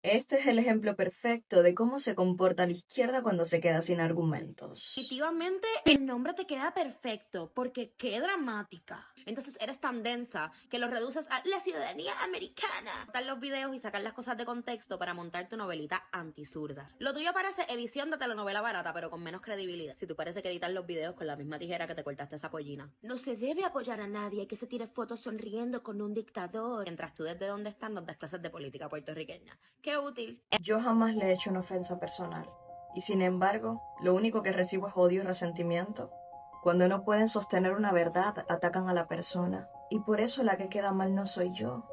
Este es el ejemplo perfecto de cómo se comporta la izquierda cuando se queda sin argumentos. Definitivamente el nombre te queda perfecto, porque qué dramática. Entonces eres tan densa que lo reduces a la ciudadanía americana. Montar los videos y sacar las cosas de contexto para montar tu novelita antisurda. Lo tuyo parece edición de telenovela barata, pero con menos credibilidad. Si tú parece que editas los videos con la misma tijera que te cortaste esa pollina. No se debe apoyar a nadie que se tire fotos sonriendo con un dictador. Mientras tú desde donde estás nos das clases de política puertorriqueña. Qué útil. Yo jamás le he hecho una ofensa personal. Y sin embargo, lo único que recibo es odio y resentimiento. Cuando no pueden sostener una verdad, atacan a la persona. Y por eso la que queda mal no soy yo.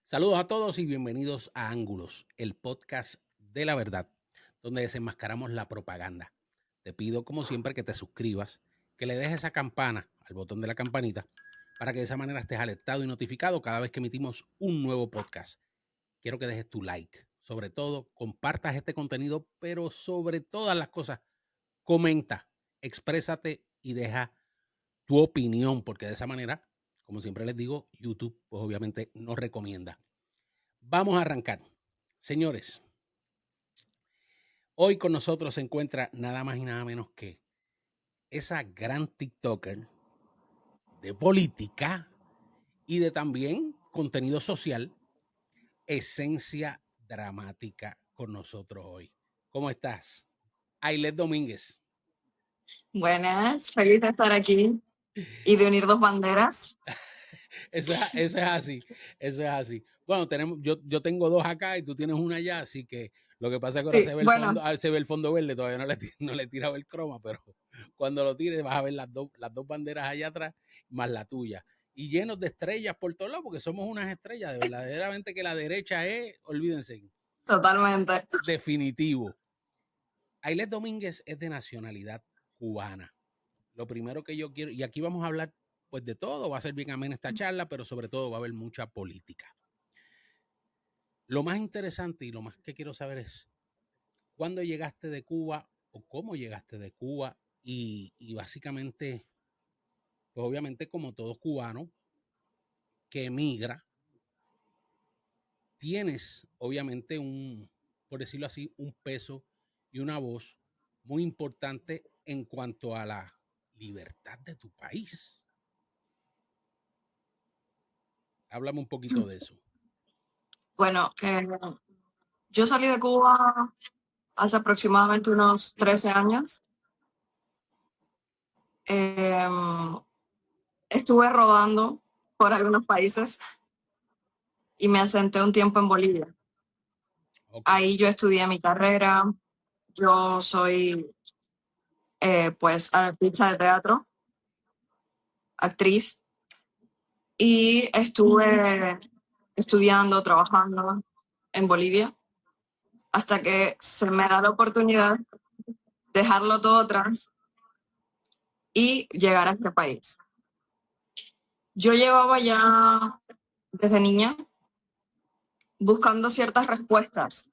Saludos a todos y bienvenidos a Ángulos, el podcast de la verdad, donde desenmascaramos la propaganda. Te pido, como siempre, que te suscribas, que le dejes esa campana al botón de la campanita, para que de esa manera estés alertado y notificado cada vez que emitimos un nuevo podcast. Quiero que dejes tu like, sobre todo, compartas este contenido, pero sobre todas las cosas, comenta, exprésate y deja tu opinión, porque de esa manera, como siempre les digo, YouTube pues obviamente nos recomienda. Vamos a arrancar. Señores, hoy con nosotros se encuentra nada más y nada menos que esa gran TikToker de política y de también contenido social, Esencia Dramática, con nosotros hoy. ¿Cómo estás? Ailet Domínguez. Buenas, feliz de estar aquí y de unir dos banderas. Eso es así, eso es así. Bueno, yo tengo dos acá y tú tienes una allá, así que lo que pasa es que ahora Sí, bueno, se ve el fondo verde, todavía no le he tirado el croma, pero cuando lo tires vas a ver las dos banderas allá atrás, más la tuya. Y llenos de estrellas por todos lados, porque somos unas estrellas, de verdaderamente que la derecha es, olvídense, totalmente. definitivo. Ailet Domínguez es de nacionalidad cubana. Lo primero que yo quiero, y aquí vamos a hablar pues de todo, va a ser bien amena esta charla, pero sobre todo va a haber mucha política. Lo más interesante y lo más que quiero saber es cuándo llegaste de Cuba o cómo llegaste de Cuba y básicamente, pues obviamente como todo cubano que emigra, tienes obviamente por decirlo así, un peso y una voz muy importante en cuanto a la libertad de tu país. Háblame un poquito de eso. Bueno, yo salí de Cuba hace aproximadamente unos 13 años. Estuve rodando por algunos países y me asenté un tiempo en Bolivia. Okay. Ahí yo estudié mi carrera. Yo soy pues artista de teatro, actriz, y estuve estudiando, trabajando en Bolivia hasta que se me da la oportunidad de dejarlo todo atrás y llegar a este país. Yo llevaba ya desde niña buscando ciertas respuestas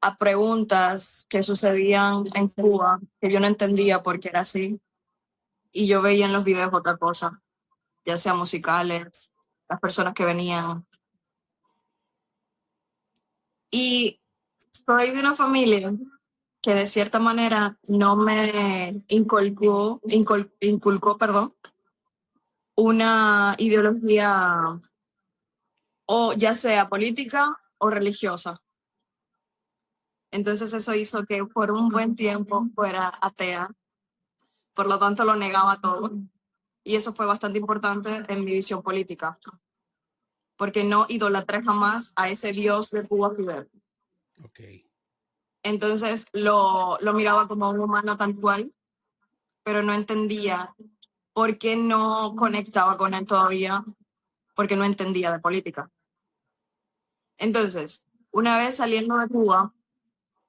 a preguntas que sucedían en Cuba que yo no entendía por qué era así, y yo veía en los videos otra cosa, ya sea musicales, las personas que venían. Y soy de una familia que de cierta manera no me inculcó, una ideología, o ya sea política o religiosa. Entonces eso hizo que por un buen tiempo fuera atea, por lo tanto lo negaba todo. Y eso fue bastante importante en mi visión política, porque no idolatré jamás a ese Dios de Cuba Fidel. Okay. Entonces lo miraba como un humano tal cual, pero no entendía por qué no conectaba con él todavía, porque no entendía de política. Entonces, una vez saliendo de Cuba,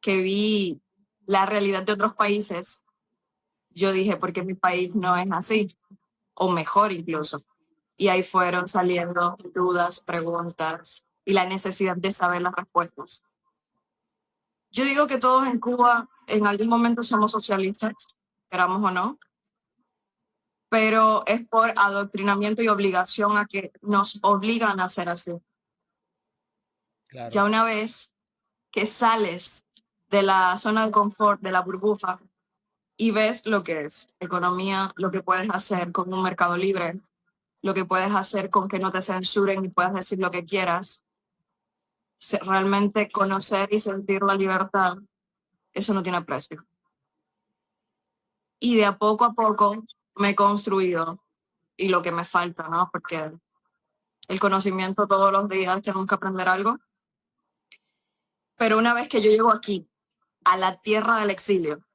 que vi la realidad de otros países, yo dije, ¿por qué mi país no es así? O mejor incluso. Y ahí fueron saliendo dudas, preguntas y la necesidad de saber las respuestas. Yo digo que todos en Cuba en algún momento somos socialistas, queramos o no, pero es por adoctrinamiento y obligación a que nos obligan a ser así. Claro. Ya una vez que sales de la zona de confort, de la burbuja, y ves lo que es economía, lo que puedes hacer con un mercado libre, lo que puedes hacer con que no te censuren y puedas decir lo que quieras, realmente conocer y sentir la libertad, eso no tiene precio. Y de a poco me he construido y lo que me falta, ¿no? Porque el conocimiento todos los días tenemos que aprender algo. Pero una vez que yo llego aquí, a la tierra del exilio,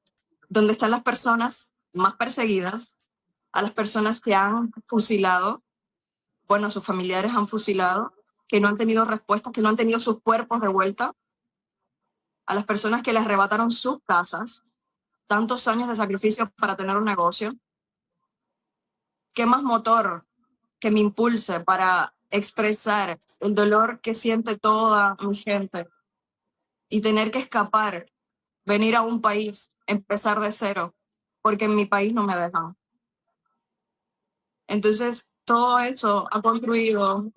donde están las personas más perseguidas, a las personas que han fusilado, bueno, sus familiares han fusilado, que no han tenido respuestas, que no han tenido sus cuerpos de vuelta, a las personas que les arrebataron sus casas, tantos años de sacrificio para tener un negocio. ¿Qué más motor que me impulse para expresar el dolor que siente toda mi gente y tener que escapar, venir a un país, empezar de cero, porque en mi país no me dejan? Entonces, todo eso ha construido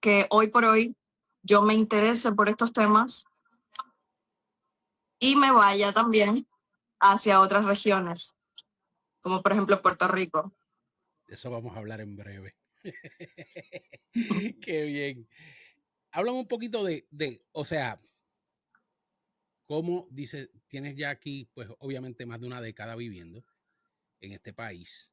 que hoy por hoy yo me interese por estos temas y me vaya también hacia otras regiones, como por ejemplo Puerto Rico. De eso vamos a hablar en breve. Qué bien. Háblame un poquito o sea, cómo dice, tienes ya aquí, pues obviamente más de una década viviendo en este país.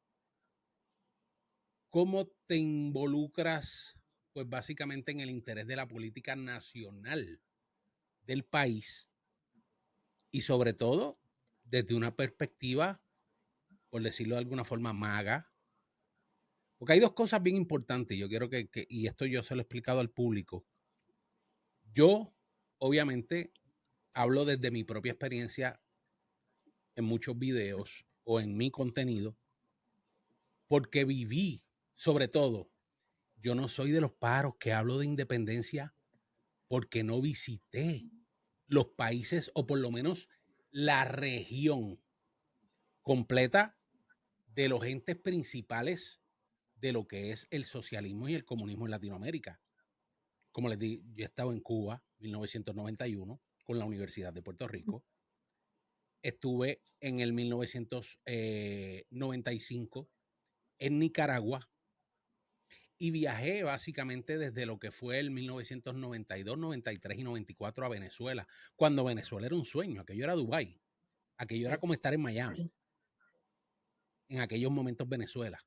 ¿Cómo te involucras, pues básicamente en el interés de la política nacional del país? Y sobre todo, desde una perspectiva, por decirlo de alguna forma, maga. Porque hay dos cosas bien importantes. Yo quiero y esto yo se lo he explicado al público. Yo, obviamente, hablo desde mi propia experiencia en muchos videos o en mi contenido, porque viví, sobre todo, yo no soy de los pájaros que hablo de independencia porque no visité los países o por lo menos la región completa de los entes principales de lo que es el socialismo y el comunismo en Latinoamérica. Como les di, yo he estado en Cuba, 1991, con la Universidad de Puerto Rico. Estuve en el 1995 en Nicaragua y viajé básicamente desde lo que fue el 1992, 93 y 94 a Venezuela, cuando Venezuela era un sueño, aquello era Dubái, aquello era como estar en Miami, en aquellos momentos Venezuela,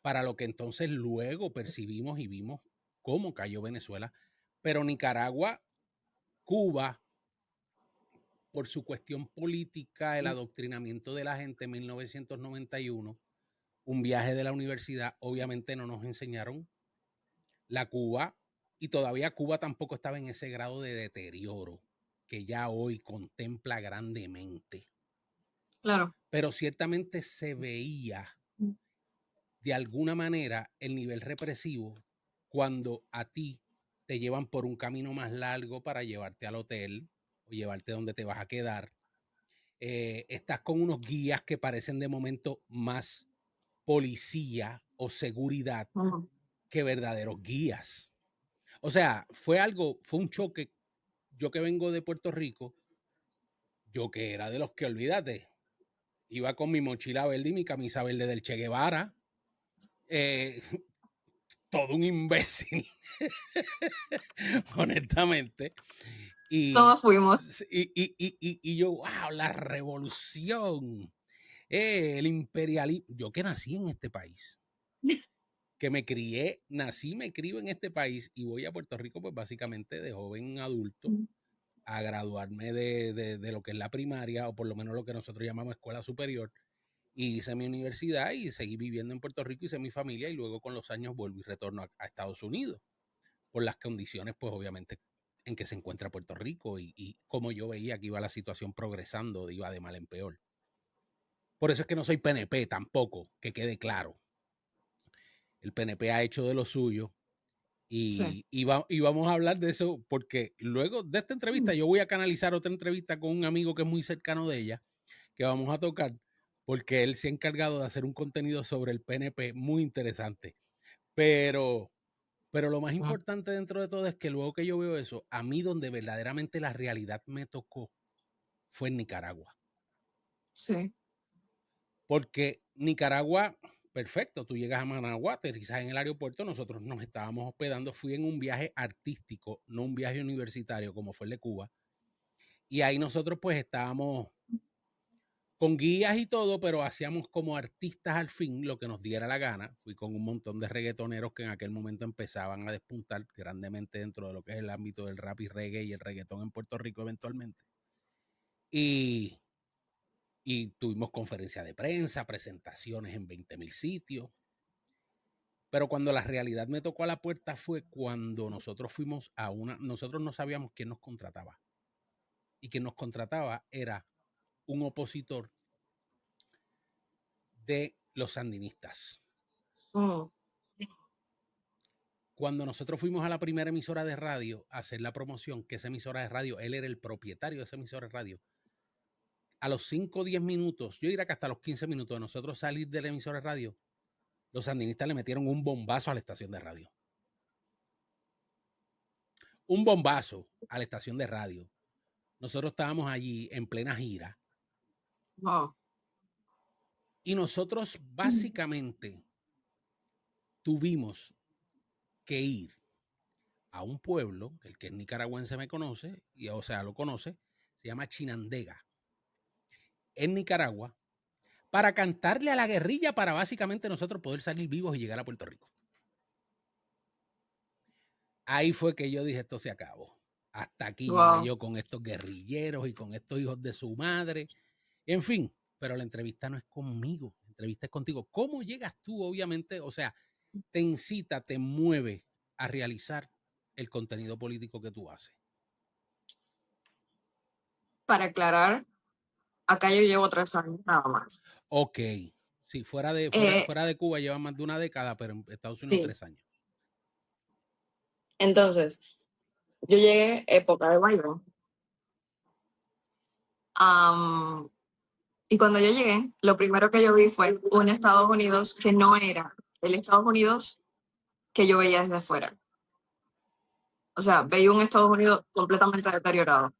para lo que entonces luego percibimos y vimos cómo cayó Venezuela, pero Nicaragua, Cuba, por su cuestión política, el adoctrinamiento de la gente en 1991, un viaje de la universidad, obviamente no nos enseñaron la Cuba, y todavía Cuba tampoco estaba en ese grado de deterioro que ya hoy contempla grandemente. Claro. Pero ciertamente se veía de alguna manera el nivel represivo cuando a ti te llevan por un camino más largo para llevarte al hotel o llevarte donde te vas a quedar. Estás con unos guías que parecen de momento más policía o seguridad que verdaderos guías. O sea, fue un choque. Yo que vengo de Puerto Rico, yo que era de los que, olvídate, iba con mi mochila verde y mi camisa verde del Che Guevara, todo un imbécil, honestamente. Todos fuimos. Y yo, wow, la revolución, el imperialismo. Yo que nací en este país, que me crié, me crío en este país y voy a Puerto Rico, pues básicamente de joven adulto, a graduarme de lo que es la primaria, o por lo menos lo que nosotros llamamos escuela superior, y hice mi universidad y seguí viviendo en Puerto Rico, hice mi familia y luego con los años vuelvo y retorno a Estados Unidos, por las condiciones, pues obviamente en que se encuentra Puerto Rico y cómo yo veía que iba la situación progresando, iba de mal en peor. Por eso es que no soy PNP tampoco, que quede claro. El PNP ha hecho de lo suyo Sí. y vamos a hablar de eso porque luego de esta entrevista yo voy a canalizar otra entrevista con un amigo que es muy cercano de ella, que vamos a tocar, porque él se ha encargado de hacer un contenido sobre el PNP muy interesante. Pero lo más importante dentro de todo es que luego que yo veo eso, a mí donde verdaderamente la realidad me tocó fue en Nicaragua. Sí. Porque Nicaragua, perfecto, tú llegas a Managua, aterrizas en el aeropuerto, nosotros nos estábamos hospedando, fui en un viaje artístico, no un viaje universitario como fue el de Cuba, y ahí nosotros pues estábamos con guías y todo, pero hacíamos como artistas al fin lo que nos diera la gana. Fui con un montón de reggaetoneros que en aquel momento empezaban a despuntar grandemente dentro de lo que es el ámbito del rap y reggae y el reggaetón en Puerto Rico eventualmente. Y tuvimos conferencia de prensa, presentaciones en 20,000 sitios. Pero cuando la realidad me tocó a la puerta fue cuando nosotros fuimos a nosotros no sabíamos quién nos contrataba. Y quien nos contrataba era un opositor de los sandinistas. Oh. Cuando nosotros fuimos a la primera emisora de radio a hacer la promoción, que esa emisora de radio, él era el propietario de esa emisora de radio, a los 5 o 10 minutos, yo diría que hasta los 15 minutos de nosotros salir de la emisora de radio, los sandinistas le metieron un bombazo a la estación de radio. Un bombazo a la estación de radio. Nosotros estábamos allí en plena gira. Wow. Y nosotros básicamente tuvimos que ir a un pueblo, el que es nicaragüense me conoce, o sea, lo conoce, se llama Chinandega, en Nicaragua, para cantarle a la guerrilla para básicamente nosotros poder salir vivos y llegar a Puerto Rico. Ahí fue que yo dije, esto se acabó. Hasta aquí llegué yo con estos guerrilleros y con estos hijos de su madre. En fin, pero la entrevista no es conmigo, la entrevista es contigo. ¿Cómo llegas tú, obviamente? O sea, te incita, te mueve a realizar el contenido político que tú haces. Para aclarar, acá yo llevo 3 años nada más. Ok. Sí, fuera de Cuba lleva más de una década, pero en Estados Unidos Sí. 3 años. Entonces, yo llegué época de Biden. Y cuando yo llegué, lo primero que yo vi fue un Estados Unidos que no era el Estados Unidos que yo veía desde fuera. O sea, veía un Estados Unidos completamente deteriorado.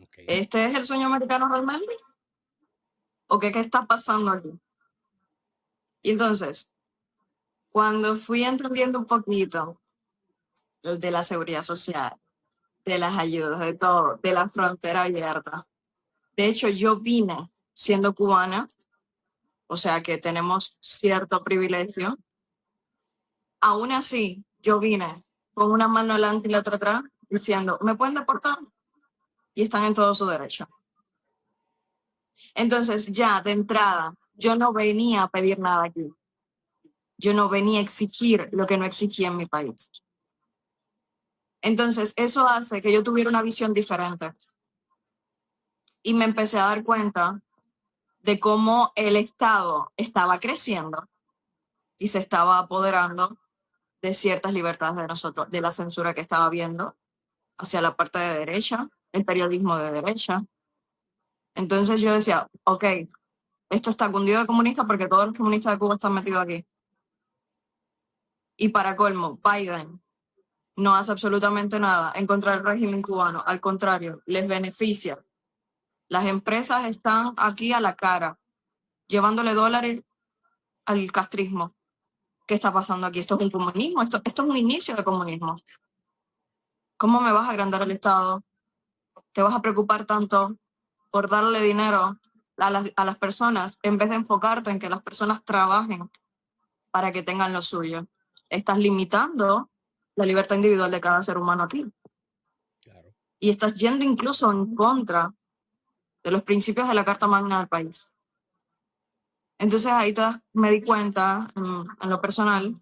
Okay. ¿Este es el sueño americano realmente? ¿O qué está pasando aquí? Y entonces, cuando fui entendiendo un poquito de la seguridad social, de las ayudas, de todo, de la frontera abierta. De hecho, yo vine siendo cubana, o sea que tenemos cierto privilegio. Aún así, yo vine con una mano adelante y la otra atrás diciendo, ¿me pueden deportar? Y están en todo su derecho. Entonces, ya de entrada, yo no venía a pedir nada aquí. Yo no venía a exigir lo que no exigía en mi país. Entonces, eso hace que yo tuviera una visión diferente. Y me empecé a dar cuenta de cómo el Estado estaba creciendo y se estaba apoderando de ciertas libertades de nosotros, de la censura que estaba habiendo hacia la parte de derecha, el periodismo de derecha. Entonces yo decía, ok, esto está cundido de comunistas porque todos los comunistas de Cuba están metidos aquí. Y para colmo, Biden no hace absolutamente nada en contra del régimen cubano. Al contrario, les beneficia. Las empresas están aquí a la cara, llevándole dólares al castrismo. ¿Qué está pasando aquí? Esto es un comunismo, esto es un inicio de comunismo. ¿Cómo me vas a agrandar el Estado? ¿Te vas a preocupar tanto por darle dinero a las personas en vez de enfocarte en que las personas trabajen para que tengan lo suyo? Estás limitando la libertad individual de cada ser humano aquí. Claro. Y estás yendo incluso en contra de los principios de la Carta Magna del país. Entonces ahí me di cuenta, en lo personal,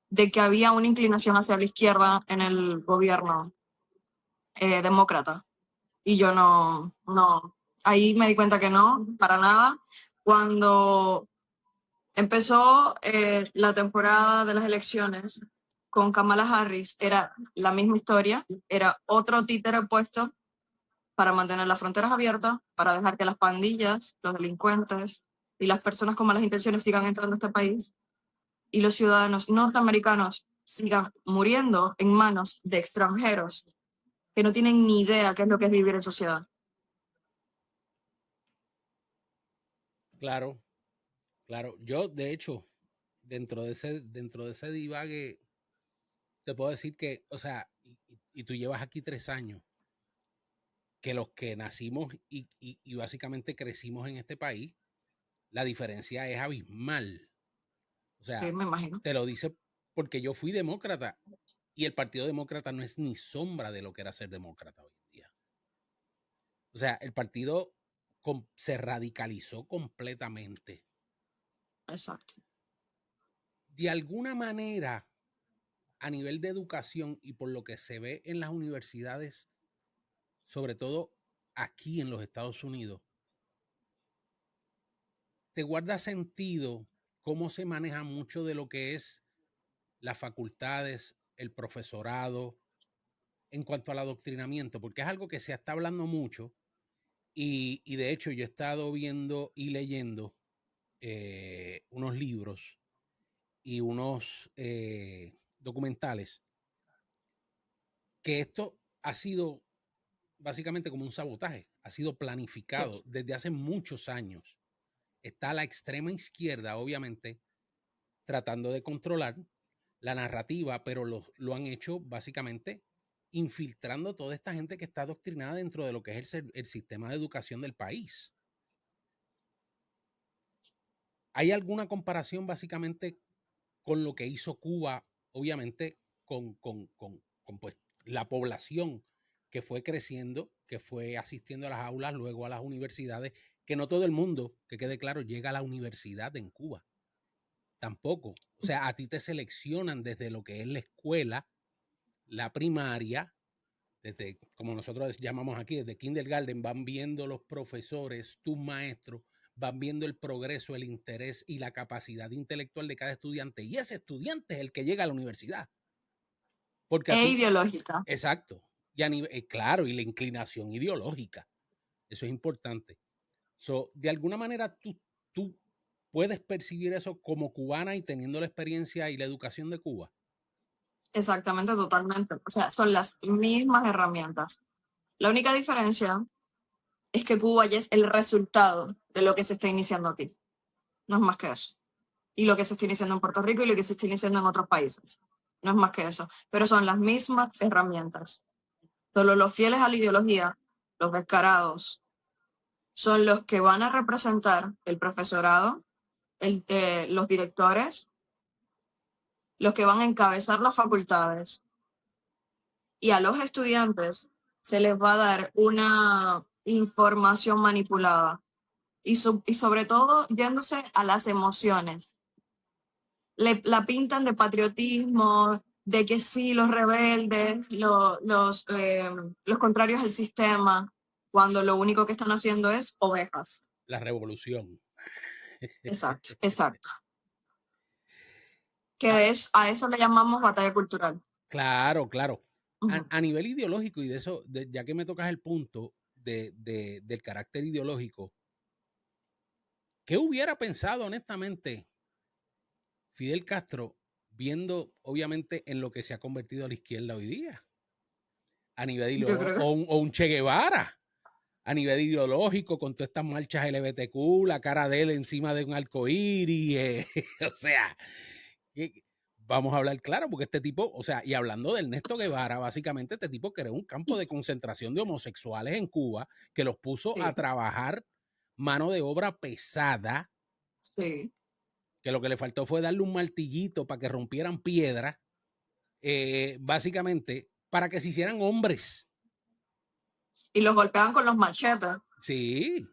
de que había una inclinación hacia la izquierda en el gobierno demócrata. Y yo no, ahí me di cuenta que no, para nada. Cuando empezó la temporada de las elecciones con Kamala Harris, era la misma historia, era otro títere puesto para mantener las fronteras abiertas, para dejar que las pandillas, los delincuentes y las personas con malas intenciones sigan entrando a este país y los ciudadanos norteamericanos sigan muriendo en manos de extranjeros que no tienen ni idea qué es lo que es vivir en sociedad. Claro, claro. Yo, de hecho, dentro de ese divague, te puedo decir que, o sea, y tú llevas aquí 3 años, que los que nacimos y básicamente crecimos en este país, la diferencia es abismal. O Sí, sea, me imagino. te lo dice porque yo fui demócrata y el Partido Demócrata no es ni sombra de lo que era ser demócrata hoy en día. O sea, el partido se radicalizó completamente. Exacto. De alguna manera, a nivel de educación y por lo que se ve en las universidades, sobre todo aquí en los Estados Unidos, te guarda sentido cómo se maneja mucho de lo que es las facultades, el profesorado, en cuanto al adoctrinamiento, porque es algo que se está hablando mucho y de hecho yo he estado viendo y leyendo unos libros y unos documentales que esto ha sido básicamente como un sabotaje, ha sido planificado desde hace muchos años. Está la extrema izquierda, obviamente, tratando de controlar la narrativa, pero lo han hecho básicamente infiltrando toda esta gente que está adoctrinada dentro de lo que es el sistema de educación del país. ¿Hay alguna comparación básicamente con lo que hizo Cuba, obviamente, con pues, la población que fue creciendo, que fue asistiendo a las aulas, luego a las universidades, que no todo el mundo, que quede claro, llega a la universidad en Cuba? Tampoco. O sea, a ti te seleccionan desde lo que es la escuela, la primaria, desde, como nosotros llamamos aquí, desde kindergarten, van viendo los profesores, tus maestros, van viendo el progreso, el interés y la capacidad intelectual de cada estudiante. Y ese estudiante es el que llega a la universidad. Porque E así, ideológica. exacto. Y a nivel, claro, y la inclinación ideológica. Eso es importante. So, de alguna manera, tú puedes percibir eso como cubana y teniendo la experiencia y la educación de Cuba. Exactamente, totalmente. O sea, son las mismas herramientas. La única diferencia es que Cuba ya es el resultado de lo que se está iniciando aquí. No es más que eso. Y lo que se está iniciando en Puerto Rico y lo que se está iniciando en otros países. No es más que eso. Pero son las mismas herramientas. Solo los fieles a la ideología, los descarados, son los que van a representar el profesorado, los directores, los que van a encabezar las facultades. Y a los estudiantes se les va a dar una información manipulada y sobre todo yéndose a las emociones. La pintan de patriotismo, de que sí, los rebeldes, los contrarios al sistema, cuando lo único que están haciendo es ovejas. La revolución. Exacto, exacto. A eso le llamamos batalla cultural. Claro, claro. Uh-huh. A nivel ideológico, y de eso, ya que me tocas el punto del carácter ideológico, ¿qué hubiera pensado honestamente Fidel Castro viendo obviamente en lo que se ha convertido a la izquierda hoy día? A nivel Yo ideológico, creo. o un Che Guevara, a nivel ideológico, con todas estas marchas LGBTQ, la cara de él encima de un arcoíris, o sea, vamos a hablar claro, porque este tipo, o sea, y hablando de Ernesto Guevara, básicamente este tipo creó un campo de concentración de homosexuales en Cuba que los puso a Sí, trabajar mano de obra pesada, sí. que lo que le faltó fue darle un martillito para que rompieran piedra, básicamente para que se hicieran hombres. Y los golpeaban con los machetes. Sí.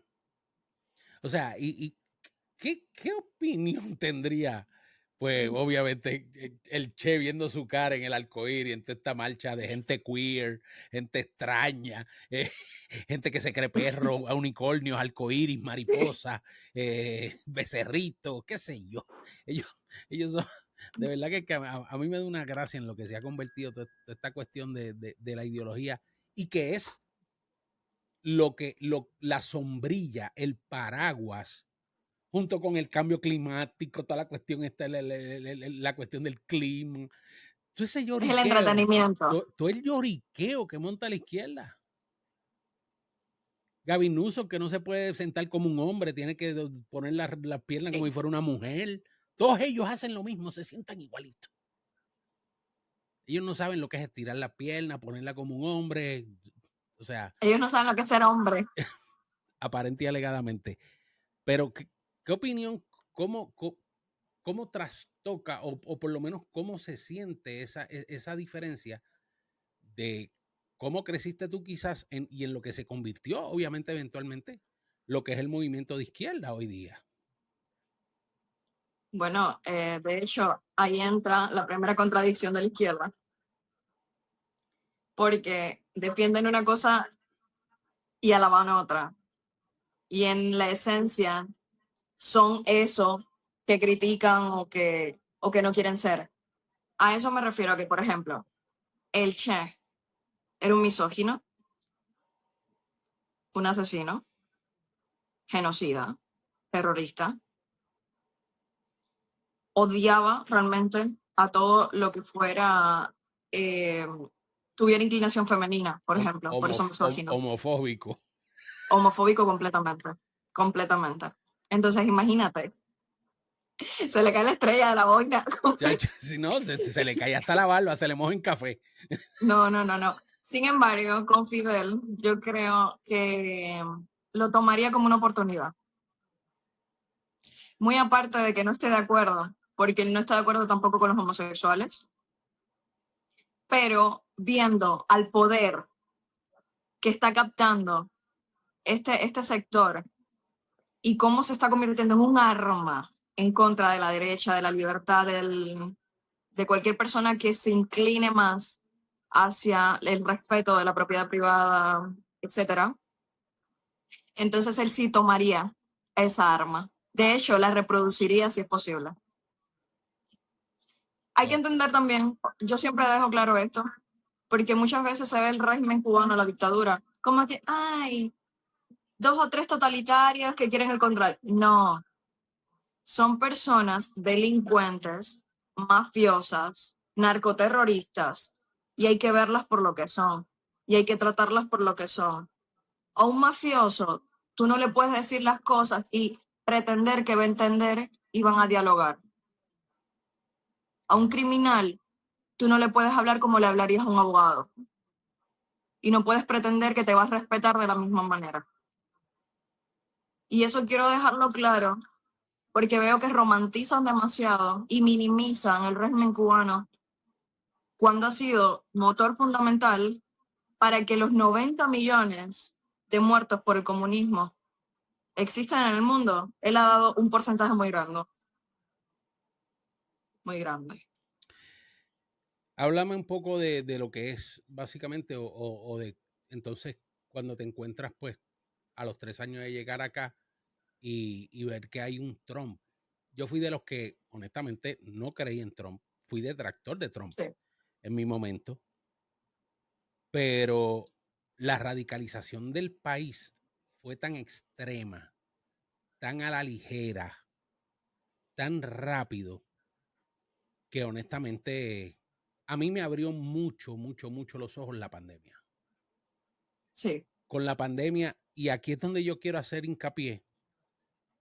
O sea, ¿qué opinión tendría pues obviamente el Che viendo su cara en el arcoíris, en toda esta marcha de gente queer, gente extraña, gente que se cree perro, unicornios, arcoíris, Sí. mariposas, becerritos, qué sé yo. Ellos son, de verdad que a mí me da una gracia en lo que se ha convertido toda esta cuestión de la ideología y que es la sombrilla, el paraguas junto con el cambio climático, toda la cuestión esta, la cuestión del clima, todo ese Es el lloriqueo, entretenimiento. todo el lloriqueo que monta la izquierda. Gavin Newsom, que no se puede sentar como un hombre, tiene que poner las piernas como si Sí. fuera una mujer. Todos ellos hacen lo mismo, se sientan igualito. Ellos no saben lo que es estirar la pierna, ponerla como un hombre. O sea, Ellos no saben lo que es ser hombre. aparente y alegadamente. Pero, ¿qué opinión, cómo trastoca o por lo menos cómo se siente esa diferencia de cómo creciste tú quizás y en lo que se convirtió, obviamente, eventualmente, lo que es el movimiento de izquierda hoy día? Bueno, de hecho, ahí entra la primera contradicción de la izquierda, porque defienden una cosa y alaban otra. Y en la esencia son eso que critican o que no quieren ser. A eso me refiero a que, por ejemplo, el Che era un misógino, un asesino, genocida, terrorista, odiaba realmente a todo lo que fuera, eh, tuviera inclinación femenina, por ejemplo, por eso misógino, Homofóbico. homofóbico completamente, completamente. Entonces, imagínate, se le cae la estrella de la boina. Chacho, si no, se le cae hasta la barba, se le moja en café. No, no, no, no. Sin embargo, con Fidel, yo creo que lo tomaría como una oportunidad. Muy aparte de que no esté de acuerdo, porque él no está de acuerdo tampoco con los homosexuales, pero viendo al poder que está captando este sector y cómo se está convirtiendo en un arma en contra de la derecha, de la libertad, de cualquier persona que se incline más hacia el respeto de la propiedad privada, etcétera. Entonces él sí tomaría esa arma. De hecho, la reproduciría si es posible. Hay que Ok. entender también, yo siempre dejo claro esto, porque muchas veces se ve el régimen cubano, la dictadura, como que, ay, 2 o 3 totalitarios que quieren el control. No, son personas delincuentes, mafiosas, narcoterroristas, y hay que verlas por lo que son, y hay que tratarlas por lo que son. A un mafioso, tú no le puedes decir las cosas y pretender que va a entender y van a dialogar. A un criminal, tú no le puedes hablar como le hablarías a un abogado. Y no puedes pretender que te vas a respetar de la misma manera. Y eso quiero dejarlo claro, porque veo que romantizan demasiado y minimizan el régimen cubano cuando ha sido motor fundamental para que los 90 millones de muertos por el comunismo existan en el mundo. Él ha dado un porcentaje muy grande. Muy grande. Háblame un poco de lo que es básicamente o de entonces cuando te encuentras pues a los 3 años de llegar acá y ver que hay un Trump. Yo fui de los que honestamente no creí en Trump, fui detractor de Trump Sí. en mi momento, pero la radicalización del país fue tan extrema, tan a la ligera, tan rápido, que honestamente a mí me abrió mucho, mucho, mucho los ojos la pandemia. Sí. Con la pandemia, y aquí es donde yo quiero hacer hincapié,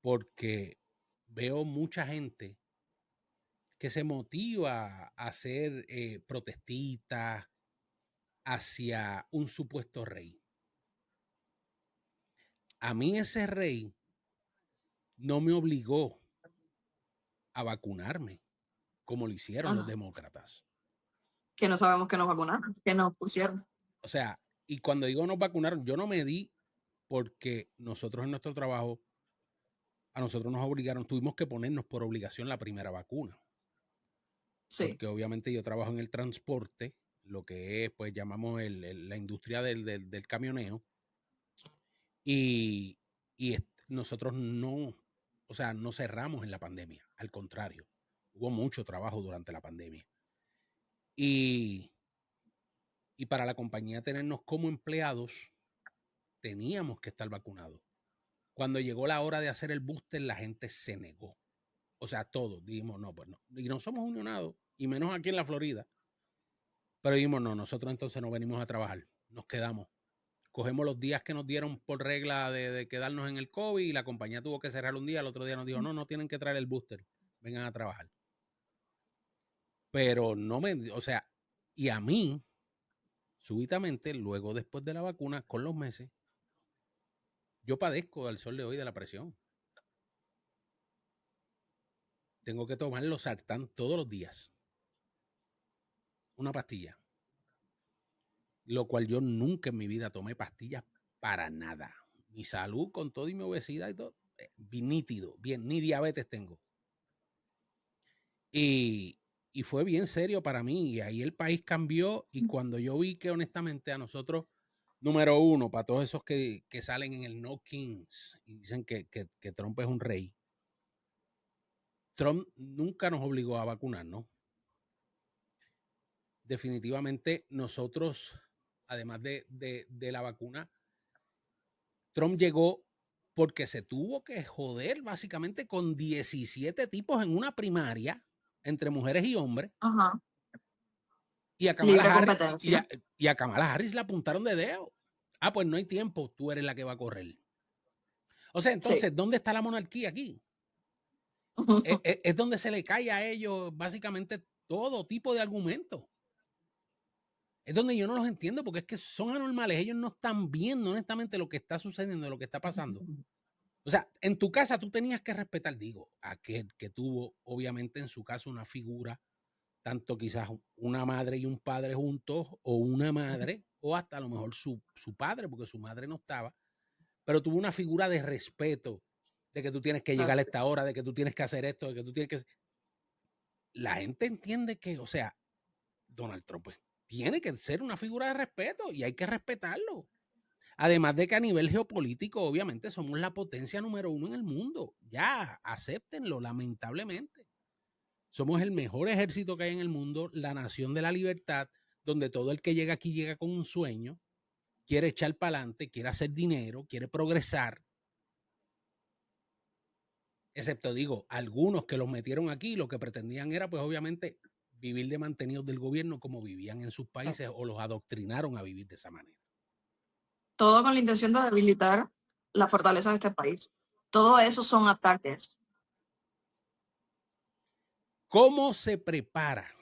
porque veo mucha gente que se motiva a ser protestista hacia un supuesto rey. A mí ese rey no me obligó a vacunarme como lo hicieron los Ajá. demócratas. Que no sabemos que nos vacunaron, que nos pusieron. O sea, y cuando digo nos vacunaron, yo no me di porque nosotros en nuestro trabajo, a nosotros nos obligaron, tuvimos que ponernos por obligación la primera vacuna. Sí, porque obviamente yo trabajo en el transporte, lo que es, pues llamamos la industria del camioneo, y, nosotros no, o sea, no cerramos en la pandemia, al contrario, hubo mucho trabajo durante la pandemia. Y para la compañía tenernos como empleados, teníamos que estar vacunados. Cuando llegó la hora de hacer el booster, la gente se negó. O sea, todos dijimos, no, pues no. Y no somos unionados, y menos aquí en la Florida. Pero dijimos, no, nosotros entonces no venimos a trabajar, nos quedamos. Cogemos los días que nos dieron por regla de quedarnos en el COVID, y la compañía tuvo que cerrar un día, el otro día nos dijo, no tienen que traer el booster, vengan a trabajar. Pero no me, o sea, y a mí, súbitamente, luego después de la vacuna, con los meses, yo padezco al sol de hoy de la presión. Tengo que tomar los Sartán todos los días. Una pastilla. Lo cual yo nunca en mi vida tomé pastillas para nada. Mi salud con todo y mi obesidad y todo, bien nítido, bien, ni diabetes tengo. Y fue bien serio para mí. Y ahí el país cambió. Y cuando yo vi que honestamente a nosotros, número uno, para todos esos que salen en el No Kings y dicen que Trump es un rey, Trump nunca nos obligó a vacunarnos. Definitivamente nosotros, además de la vacuna, Trump llegó porque se tuvo que joder básicamente con 17 tipos en una primaria entre mujeres y hombres. ajá, Y a Kamala libre Harris, competencia. y a Kamala Harris la apuntaron de dedo. Ah, pues no hay tiempo, tú eres la que va a correr. O sea, Sí. entonces, ¿dónde está la monarquía aquí? Es donde se le cae a ellos básicamente todo tipo de argumentos. Es donde yo no los entiendo, porque es que son anormales. Ellos no están viendo honestamente lo que está sucediendo, lo que está pasando. O sea, en tu casa tú tenías que respetar, digo, aquel que tuvo obviamente en su casa una figura, tanto quizás una madre y un padre juntos, o una madre, o hasta a lo mejor su padre, porque su madre no estaba, pero tuvo una figura de respeto, de que tú tienes que llegar a esta hora, de que tú tienes que hacer esto, de que tú tienes que... La gente entiende que, o sea, Donald Trump pues, tiene que ser una figura de respeto y hay que respetarlo. Además de que a nivel geopolítico, obviamente, somos la potencia número 1 en el mundo. Ya, acéptenlo, lamentablemente. Somos el mejor ejército que hay en el mundo, la nación de la libertad, donde todo el que llega aquí llega con un sueño, quiere echar para adelante, quiere hacer dinero, quiere progresar. Excepto, digo, algunos que los metieron aquí, lo que pretendían era, pues obviamente, vivir de mantenidos del gobierno como vivían en sus países, o los adoctrinaron a vivir de esa manera. Todo con la intención de debilitar la fortaleza de este país. Todo eso son ataques. ¿Cómo se prepara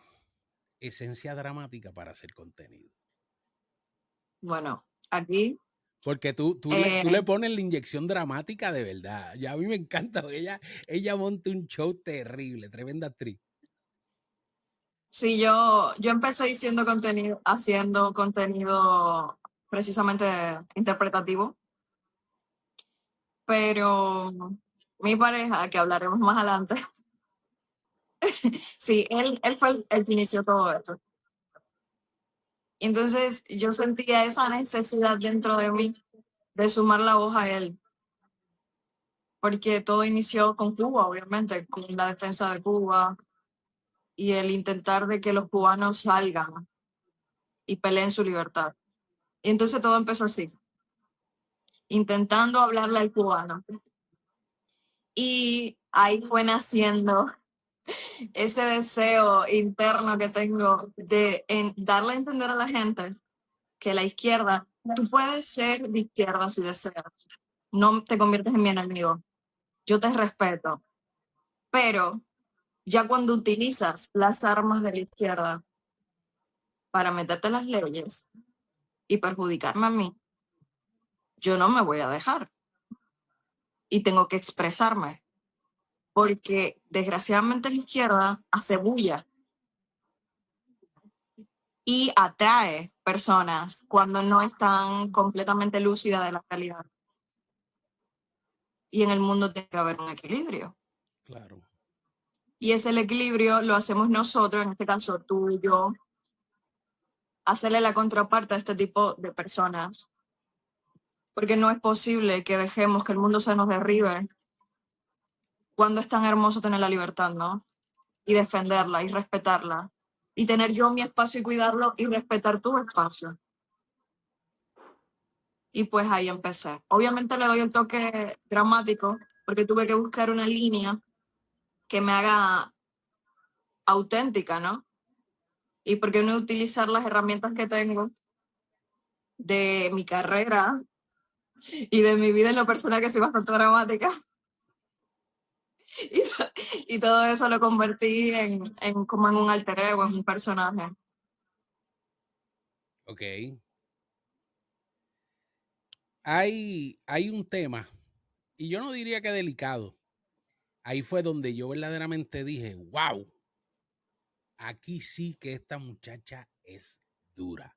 Esencia Dramática para hacer contenido? Bueno, aquí Porque tú le pones la inyección dramática de verdad. Ya a mí me encanta, porque ella monta un show terrible, tremenda actriz. sí, yo empecé haciendo contenido precisamente interpretativo, pero mi pareja, que hablaremos más adelante, sí, él fue el que inició todo esto. Entonces yo sentía esa necesidad dentro de mí de sumar la voz a él, porque todo inició con Cuba, obviamente, con la defensa de Cuba y el intentar de que los cubanos salgan y peleen su libertad. Y entonces todo empezó así, intentando hablarle al cubano. Y ahí fue naciendo ese deseo interno que tengo de darle a entender a la gente que la izquierda, tú puedes ser de izquierda si deseas, no te conviertes en mi enemigo, yo te respeto, pero ya cuando utilizas las armas de la izquierda para meterte las leyes y perjudicarme a mí, yo no me voy a dejar y tengo que expresarme, porque desgraciadamente la izquierda hace bulla y atrae personas cuando no están completamente lúcidas de la realidad. Y en el mundo tiene que haber un equilibrio. Claro. Y ese el equilibrio lo hacemos nosotros, en este caso tú y yo, hacerle la contraparte a este tipo de personas. Porque no es posible que dejemos que el mundo se nos derribe cuando es tan hermoso tener la libertad, ¿no? Y defenderla y respetarla. Y tener yo mi espacio y cuidarlo y respetar tu espacio. Y pues ahí empecé. Obviamente le doy el toque dramático porque tuve que buscar una línea que me haga auténtica, ¿no? Y porque no utilizar las herramientas que tengo de mi carrera y de mi vida en lo personal, que soy bastante dramática. Y, y todo eso lo convertí en como en un alter ego, en un personaje. Ok. Hay un tema, y yo no diría que delicado. Ahí fue donde yo verdaderamente dije, wow, aquí sí que esta muchacha es dura.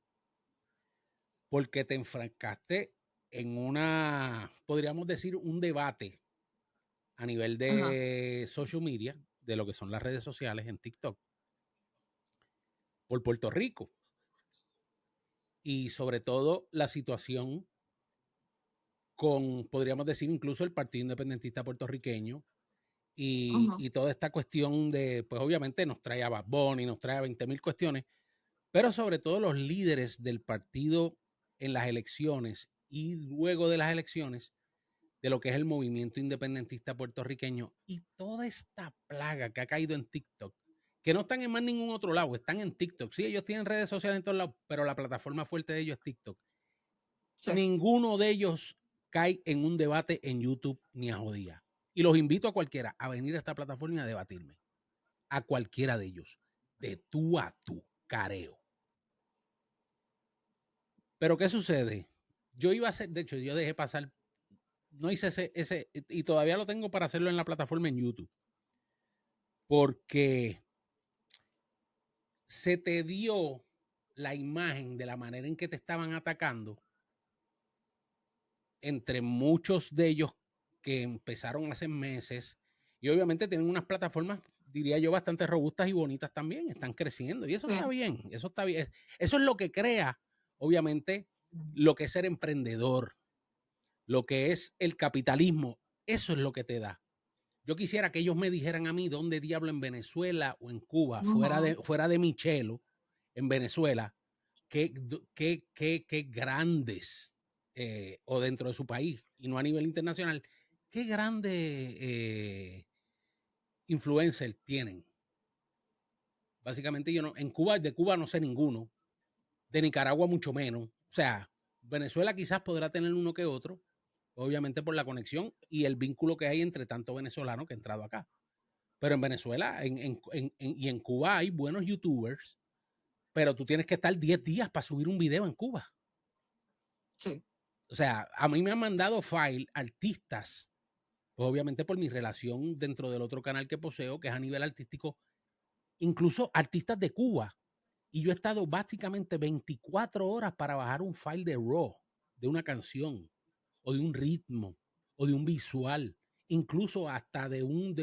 Porque te enfrascaste en una, podríamos decir, un debate a nivel Ajá. de social media, de lo que son las redes sociales en TikTok, por Puerto Rico. Y sobre todo la situación con, podríamos decir, incluso el Partido Independentista Puertorriqueño Ujú. y toda esta cuestión de, pues obviamente nos trae a Bad Bunny, nos trae a 20,000 cuestiones, pero sobre todo los líderes del partido en las elecciones y luego de las elecciones de lo que es el movimiento independentista puertorriqueño y toda esta plaga que ha caído en TikTok, que no están en más ningún otro lado, están en TikTok. Sí, ellos tienen redes sociales en todos lados, pero la plataforma fuerte de ellos es TikTok. Sí. Ninguno de ellos cae en un debate en YouTube ni a jodía. Y los invito a cualquiera a venir a esta plataforma y a debatirme. A cualquiera de ellos. De tú a tú, careo. Pero ¿qué sucede? Yo iba a hacer, de hecho, yo dejé pasar, no hice ese, y todavía lo tengo para hacerlo en la plataforma en YouTube. Porque se te dio la imagen de la manera en que te estaban atacando entre muchos de ellos que empezaron hace meses y obviamente tienen unas plataformas, diría yo, bastante robustas y bonitas también, están creciendo y eso Sí. está bien, eso está bien. Eso es lo que crea, obviamente, lo que es ser emprendedor, lo que es el capitalismo, eso es lo que te da. Yo quisiera que ellos me dijeran a mí dónde diablo en Venezuela o en Cuba, Ujú. fuera de Michelo, en Venezuela, qué grandes, o dentro de su país, y no a nivel internacional, qué grandes influencers tienen. Básicamente yo no, en Cuba, de Cuba no sé ninguno, de Nicaragua mucho menos. O sea, Venezuela quizás podrá tener uno que otro, obviamente por la conexión y el vínculo que hay entre tanto venezolano que ha entrado acá. Pero en Venezuela y en Cuba hay buenos youtubers, pero tú tienes que estar 10 días para subir un video en Cuba. Sí. O sea, a mí me han mandado file artistas, pues obviamente por mi relación dentro del otro canal que poseo, que es a nivel artístico, incluso artistas de Cuba. Y yo he estado básicamente 24 horas para bajar un file de RAW, de una canción, o de un ritmo, o de un visual, incluso hasta de un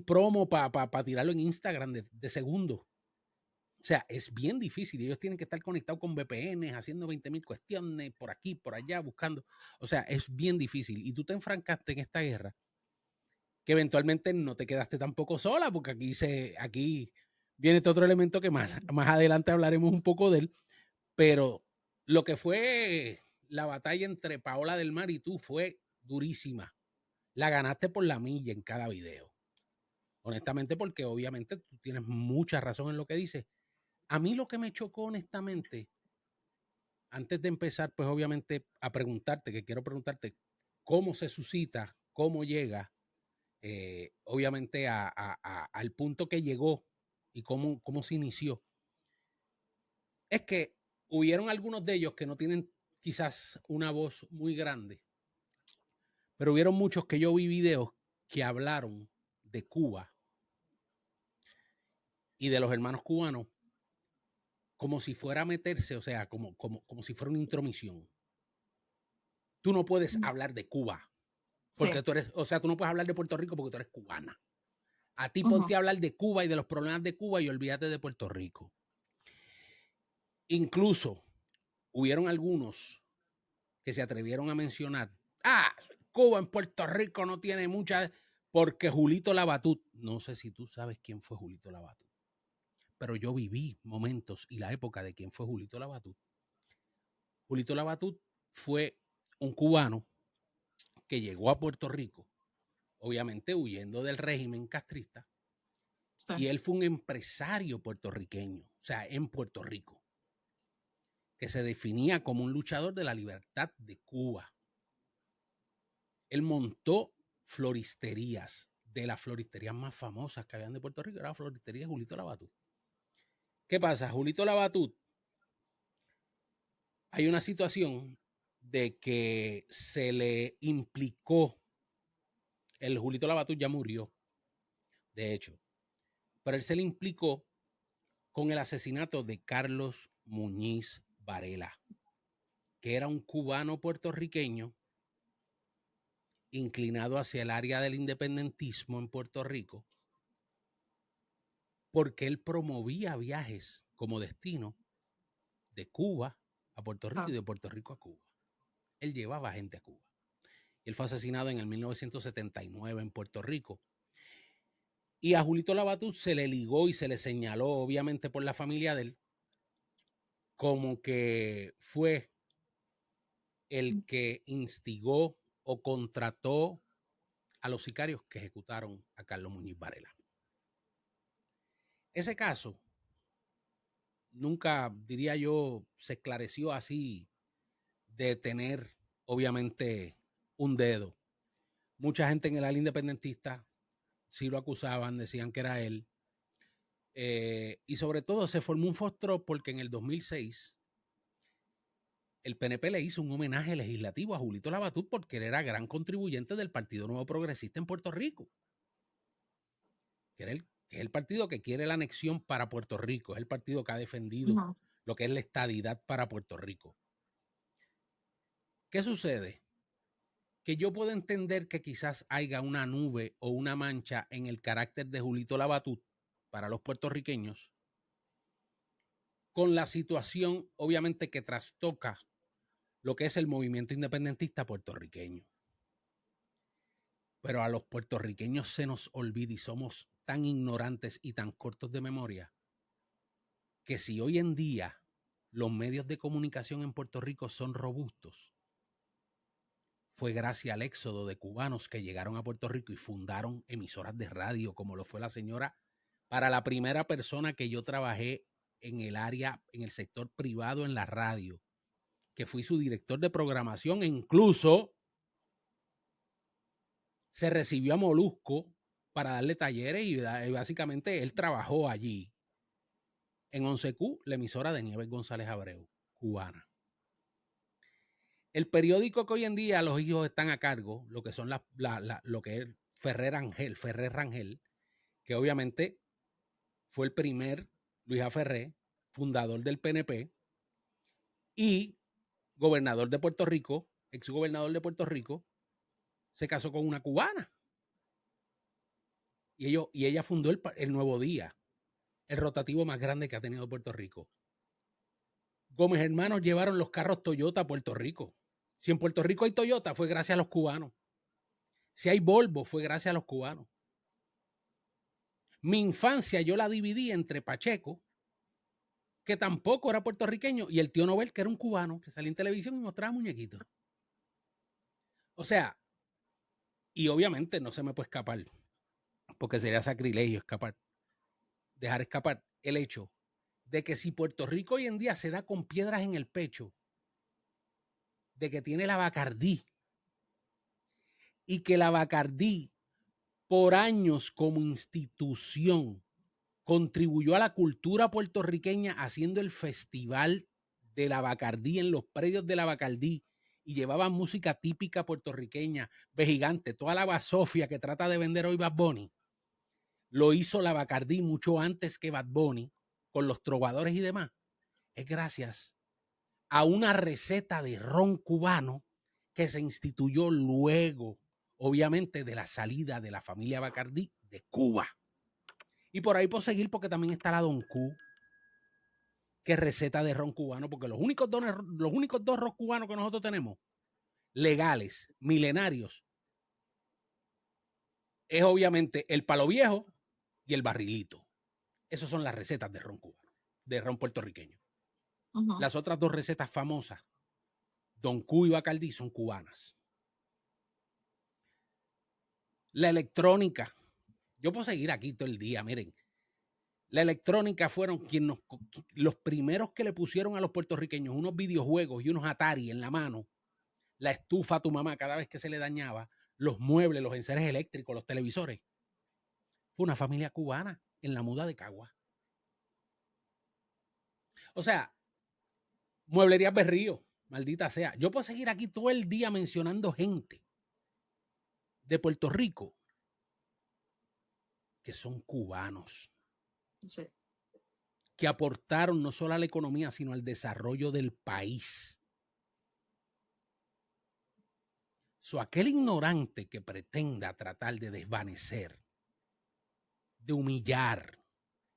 promo para tirarlo en Instagram de segundos. O sea, es bien difícil. Ellos tienen que estar conectados con VPNs, haciendo 20,000 cuestiones, por aquí, por allá, buscando. O sea, es bien difícil. Y tú te enfrancaste en esta guerra, que eventualmente no te quedaste tampoco sola, porque aquí viene este otro elemento que más adelante hablaremos un poco de él. Pero lo que fue la batalla entre Paola del Mar y tú fue durísima. La ganaste por la milla en cada video. Honestamente, porque obviamente tú tienes mucha razón en lo que dices. A mí lo que me chocó honestamente, antes de empezar, pues obviamente a preguntarte, que quiero preguntarte cómo se suscita, cómo llega, obviamente al punto que llegó y cómo se inició, es que hubieron algunos de ellos que no tienen quizás una voz muy grande, pero hubieron muchos que yo vi videos que hablaron de Cuba y de los hermanos cubanos como si fuera a meterse, o sea, como si fuera una intromisión. Tú no puedes hablar de Cuba porque Sí. tú eres, o sea, tú no puedes hablar de Puerto Rico porque tú eres cubana. A ti Ujú. ponte a hablar de Cuba y de los problemas de Cuba y olvídate de Puerto Rico. Incluso hubieron algunos que se atrevieron a mencionar, Cuba en Puerto Rico no tiene mucha, porque Julito Labatut, no sé si tú sabes quién fue Julito Labatut, pero yo viví momentos y la época de quién fue Julito Labatut. Julito Labatut fue un cubano que llegó a Puerto Rico, obviamente huyendo del régimen castrista, Sí. y él fue un empresario puertorriqueño, o sea, en Puerto Rico, que se definía como un luchador de la libertad de Cuba. Él montó floristerías, de las floristerías más famosas que habían de Puerto Rico, era la floristería de Julito Labatut. ¿Qué pasa? Julito Labatut, hay una situación de que se le implicó, el Julito Labatut ya murió, de hecho, pero él se le implicó con el asesinato de Carlos Muñiz Varela, que era un cubano puertorriqueño inclinado hacia el área del independentismo en Puerto Rico, porque él promovía viajes como destino de Cuba a Puerto Rico y de Puerto Rico a Cuba. Él llevaba gente a Cuba. Él fue asesinado en el 1979 en Puerto Rico. Y a Julito Labatut se le ligó y se le señaló, obviamente por la familia de él, como que fue el que instigó o contrató a los sicarios que ejecutaron a Carlos Muñiz Varela. Ese caso nunca, diría yo, se esclareció así de tener, obviamente, un dedo. Mucha gente en el ala independentista sí lo acusaban, decían que era él. Y sobre todo se formó un fostro porque en el 2006 el PNP le hizo un homenaje legislativo a Julito Labatut porque él era gran contribuyente del Partido Nuevo Progresista en Puerto Rico, que es el partido que quiere la anexión para Puerto Rico, es el partido que ha defendido lo que es la estadidad para Puerto Rico. ¿Qué sucede? Que yo puedo entender que quizás haya una nube o una mancha en el carácter de Julito Labatut para los puertorriqueños, con la situación obviamente que trastoca lo que es el movimiento independentista puertorriqueño. Pero a los puertorriqueños se nos olvida y somos tan ignorantes y tan cortos de memoria que si hoy en día los medios de comunicación en Puerto Rico son robustos, fue gracias al éxodo de cubanos que llegaron a Puerto Rico y fundaron emisoras de radio, como lo fue la señora, para la primera persona que yo trabajé en el área, en el sector privado en la radio, que fui su director de programación e incluso se recibió a Molusco para darle talleres y básicamente él trabajó allí en 11Q, la emisora de Nieves González Abreu, cubana. El periódico que hoy en día los hijos están a cargo, lo que son lo que es Ferrer Rangel, que obviamente fue el primer Luis A. Ferré, fundador del PNP y gobernador de Puerto Rico, exgobernador de Puerto Rico, se casó con una cubana. Y ella fundó el Nuevo Día, el rotativo más grande que ha tenido Puerto Rico. Gómez Hermanos llevaron los carros Toyota a Puerto Rico. Si en Puerto Rico hay Toyota, fue gracias a los cubanos. Si hay Volvo, fue gracias a los cubanos. Mi infancia yo la dividí entre Pacheco, que tampoco era puertorriqueño, y el tío Nobel, que era un cubano, que salía en televisión y mostraba muñequitos. O sea, y obviamente no se me puede escapar, porque sería sacrilegio dejar escapar el hecho de que si Puerto Rico hoy en día se da con piedras en el pecho, de que tiene la Bacardí, y que la Bacardí por años como institución contribuyó a la cultura puertorriqueña haciendo el festival de la Bacardí en los predios de la Bacardí y llevaban música típica puertorriqueña, Gigante, toda la basofia que trata de vender hoy Bad Bunny, lo hizo la Bacardí mucho antes que Bad Bunny con los trovadores y demás. Es gracias a una receta de ron cubano que se instituyó luego, obviamente, de la salida de la familia Bacardí de Cuba. Y por ahí puedo seguir porque también está la Don Q, que es receta de ron cubano, porque los únicos dos ron cubanos que nosotros tenemos, legales, milenarios, es obviamente el palo viejo y el barrilito. Esas son las recetas de ron cubano, de ron puertorriqueño. Las otras dos recetas famosas, Don Q y Bacardí, son cubanas. La electrónica, yo puedo seguir aquí todo el día, miren. La electrónica fueron los primeros que le pusieron a los puertorriqueños unos videojuegos y unos Atari en la mano, la estufa a tu mamá cada vez que se le dañaba, los muebles, los enseres eléctricos, los televisores. Fue una familia cubana en la muda de Cagua. O sea, Mueblerías Berrío, maldita sea. Yo puedo seguir aquí todo el día mencionando gente de Puerto Rico que son cubanos. Sí. Que aportaron no solo a la economía, sino al desarrollo del país. Aquel ignorante que pretenda tratar de desvanecer, de humillar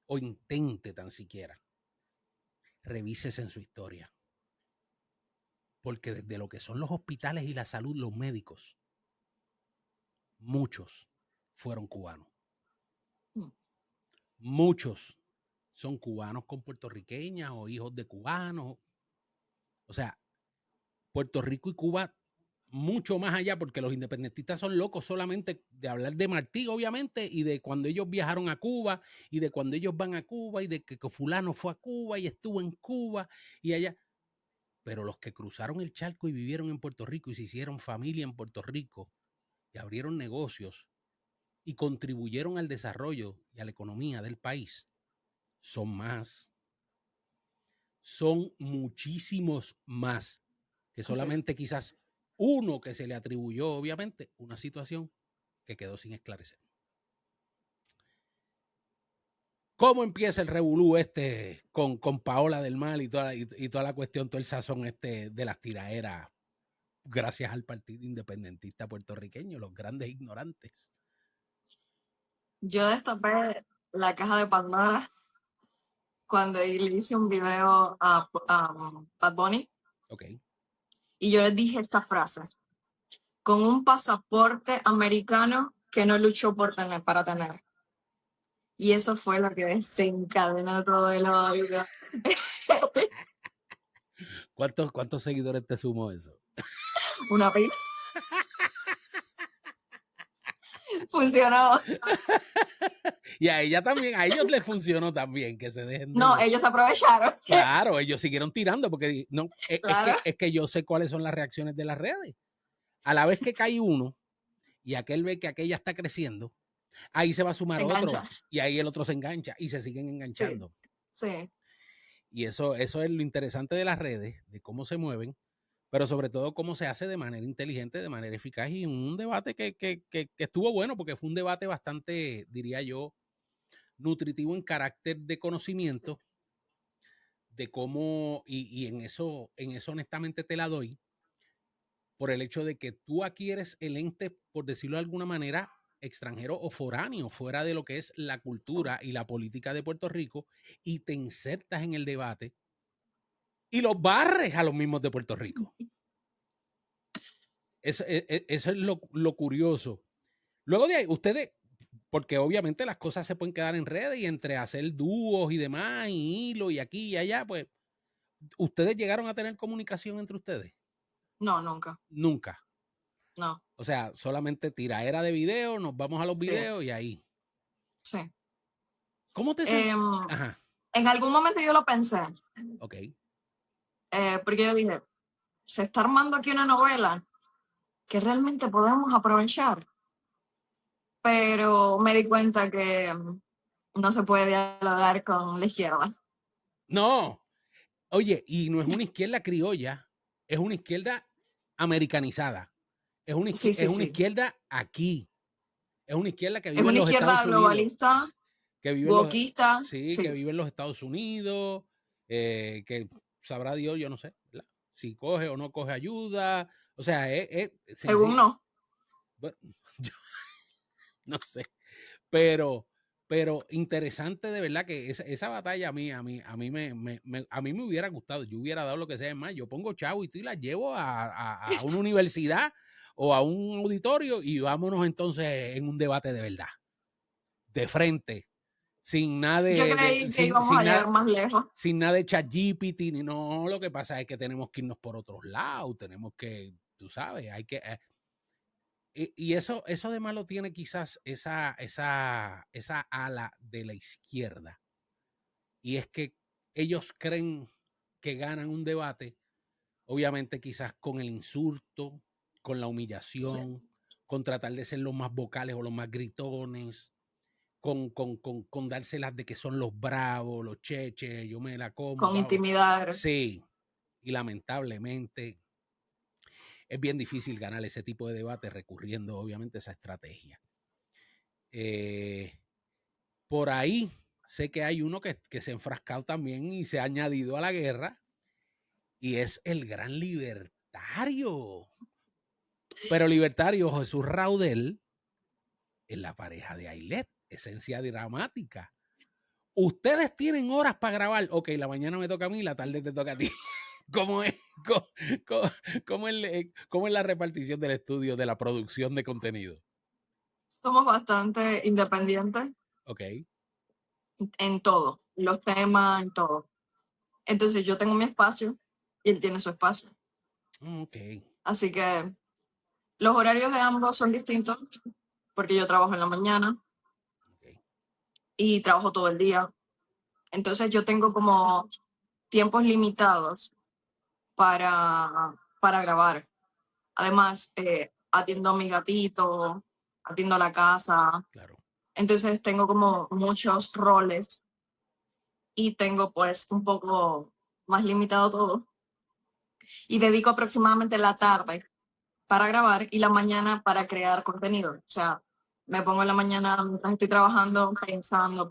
o intente tan siquiera, revísese en su historia. Porque desde lo que son los hospitales y la salud, los médicos, muchos fueron cubanos. Muchos son cubanos con puertorriqueñas o hijos de cubanos. O sea, Puerto Rico y Cuba mucho más allá, porque los independentistas son locos solamente de hablar de Martí, obviamente, y de cuando ellos viajaron a Cuba, y de cuando ellos van a Cuba, y de que fulano fue a Cuba y estuvo en Cuba y allá. Pero los que cruzaron el charco y vivieron en Puerto Rico y se hicieron familia en Puerto Rico y abrieron negocios y contribuyeron al desarrollo y a la economía del país, son más. Son muchísimos más que solamente quizás uno que se le atribuyó, obviamente, una situación que quedó sin esclarecer. ¿Cómo empieza el revolú con Paola del Mal y toda la cuestión, todo el sazón de las tiraderas, gracias al Partido Independentista Puertorriqueño, los grandes ignorantes? Yo destapé la caja de Pandora cuando le hice un video a Bad Bunny. Ok. Y yo les dije esta frase: con un pasaporte americano que no luchó para tener. Y eso fue lo que desencadenó todo el odio. ¿Cuántos seguidores te sumó eso? Una vez. Funcionó. Y a ella también, a ellos les funcionó también, que se dejen de... No, ellos aprovecharon. Claro, ellos siguieron tirando porque no, Claro. es que yo sé cuáles son las reacciones de las redes. A la vez que cae uno y aquel ve que aquella está creciendo, ahí se va a sumar otro y ahí el otro se engancha y se siguen enganchando. Sí. Y eso es lo interesante de las redes, de cómo se mueven, pero sobre todo cómo se hace de manera inteligente, de manera eficaz, y un debate que estuvo bueno porque fue un debate bastante, diría yo, nutritivo en carácter de conocimiento, de cómo, y en eso honestamente te la doy, por el hecho de que tú aquí eres el ente, por decirlo de alguna manera, extranjero o foráneo, fuera de lo que es la cultura y la política de Puerto Rico, y te insertas en el debate y los barres a los mismos de Puerto Rico. Eso es lo curioso. Luego de ahí, ustedes, porque obviamente las cosas se pueden quedar en redes y entre hacer dúos y demás, y hilo y aquí y allá, pues, ¿ustedes llegaron a tener comunicación entre ustedes? No, nunca. Nunca. No. O sea, solamente tiraera de video, nos vamos a los videos y ahí. Sí. ¿Cómo te sientes? Ajá. En algún momento yo lo pensé. Ok. Porque yo dije, se está armando aquí una novela que realmente podemos aprovechar. Pero me di cuenta que no se puede dialogar con la izquierda. No. Oye, y no es una izquierda criolla, es una izquierda americanizada. Es una izquierda aquí. Es una izquierda que vive en los Estados Unidos. Globalista, que vive wokista. Que vive en los Estados Unidos, que sabrá Dios, yo no sé, ¿verdad? Si coge o no coge ayuda. O sea, según no. Yo no sé. Pero Pero interesante de verdad que esa batalla a mí me hubiera gustado. Yo hubiera dado lo que sea. Más, yo pongo chavo y tú y la llevo a una universidad o a un auditorio y vámonos entonces en un debate de verdad, de frente, sin nada Yo creí que íbamos a llegar más lejos. sin nada de ChatGPT, ni no. Lo que pasa es que tenemos que irnos por otros lados, tenemos que, tú sabes, hay que... y eso de malo tiene quizás esa ala de la izquierda. Y es que ellos creen que ganan un debate, obviamente quizás con el insulto, con la humillación, con tratar de ser los más vocales o los más gritones, con dárselas de que son los bravos, los cheches, yo me la como. Con intimidar. Sí, y lamentablemente es bien difícil ganar ese tipo de debate recurriendo obviamente a esa estrategia. Por ahí sé que hay uno que se ha enfrascado también y se ha añadido a la guerra, y es el gran libertario. Pero libertario Jesús Raudel es la pareja de Ailet, esencia dramática. Ustedes tienen horas para grabar. Ok, la mañana me toca a mí, la tarde te toca a ti. ¿Cómo es, cómo es la repartición del estudio de la producción de contenido? Somos bastante independientes. Ok. En todo, los temas, en todo. Entonces yo tengo mi espacio y él tiene su espacio. Ok. Así que los horarios de ambos son distintos porque yo trabajo en la mañana Okay. y trabajo todo el día. Entonces yo tengo como tiempos limitados para grabar. Además, atiendo a mis gatitos, atiendo la casa. Claro. Entonces tengo como muchos roles y tengo pues un poco más limitado todo. Y dedico aproximadamente la tarde para grabar y la mañana para crear contenido. O sea, me pongo en la mañana mientras estoy trabajando, pensando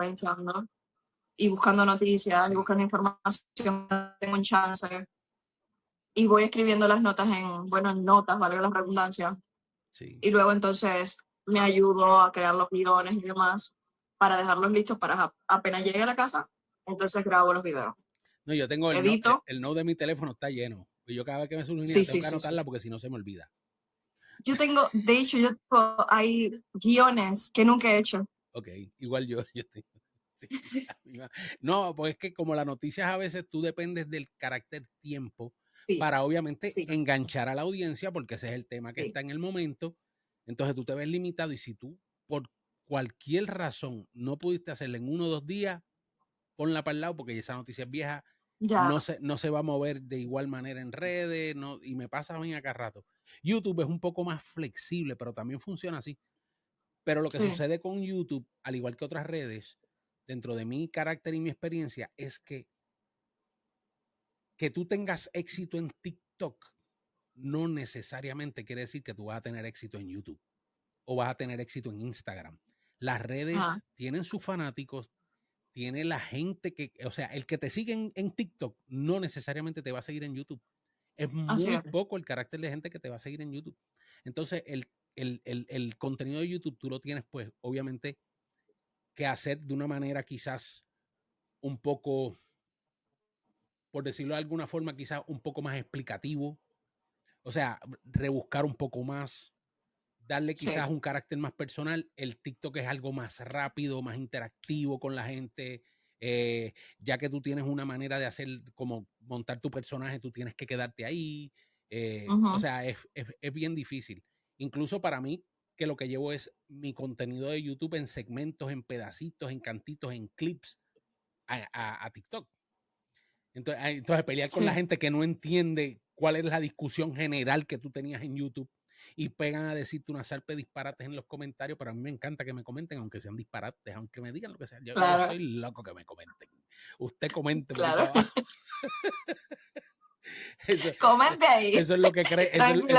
y buscando noticias, Sí. y buscando información, tengo un chance. Y voy escribiendo las notas en notas, valga la redundancia. Sí. Y luego entonces me ayudo a crear los guiones y demás para dejarlos listos para apenas llegue a la casa, entonces grabo los videos. No, yo tengo Edito. el note de mi teléfono está lleno. Y yo cada vez que me surge una idea Sí, tengo sí, que sí, anotarla sí. porque si no se me olvida. De hecho, hay guiones que nunca he hecho. Ok, igual yo tengo. Sí, no, pues es que como las noticias a veces tú dependes del carácter tiempo Sí, para obviamente sí, enganchar a la audiencia porque ese es el tema que sí. está en el momento. Entonces tú te ves limitado y si tú por cualquier razón no pudiste hacerla en 1 o 2 días, ponla para el lado porque esa noticia es vieja, Ya. no se va a mover de igual manera en redes, no, y me pasa a mí acá rato. YouTube es un poco más flexible, pero también funciona así. Pero lo que Sí. sucede con YouTube, al igual que otras redes, dentro de mi carácter y mi experiencia, es que tú tengas éxito en TikTok no necesariamente quiere decir que tú vas a tener éxito en YouTube o vas a tener éxito en Instagram. Las redes tienen sus fanáticos, tiene la gente que, o sea, el que te sigue en TikTok no necesariamente te va a seguir en YouTube. Es Así muy es. poco el carácter de gente que te va a seguir en YouTube. Entonces, el contenido de YouTube tú lo tienes, pues, obviamente, que hacer de una manera quizás un poco, por decirlo de alguna forma, quizás un poco más explicativo. O sea, rebuscar un poco más, darle Sí. quizás un carácter más personal. El TikTok es algo más rápido, más interactivo con la gente. Ya que tú tienes una manera de hacer, como montar tu personaje, tú tienes que quedarte ahí. O sea, es bien difícil. Incluso para mí, que lo que llevo es mi contenido de YouTube en segmentos, en pedacitos, en cantitos, en clips a TikTok. Entonces pelear con la Sí. gente que no entiende cuál es la discusión general que tú tenías en YouTube y pegan a decirte una salpe de disparates en los comentarios, pero a mí me encanta que me comenten, aunque sean disparates, aunque me digan lo que sea. Yo Claro. estoy loco que me comenten. Usted comente por ahí Claro. para abajo. Comente ahí. Eso es lo que cree, Tranquilo,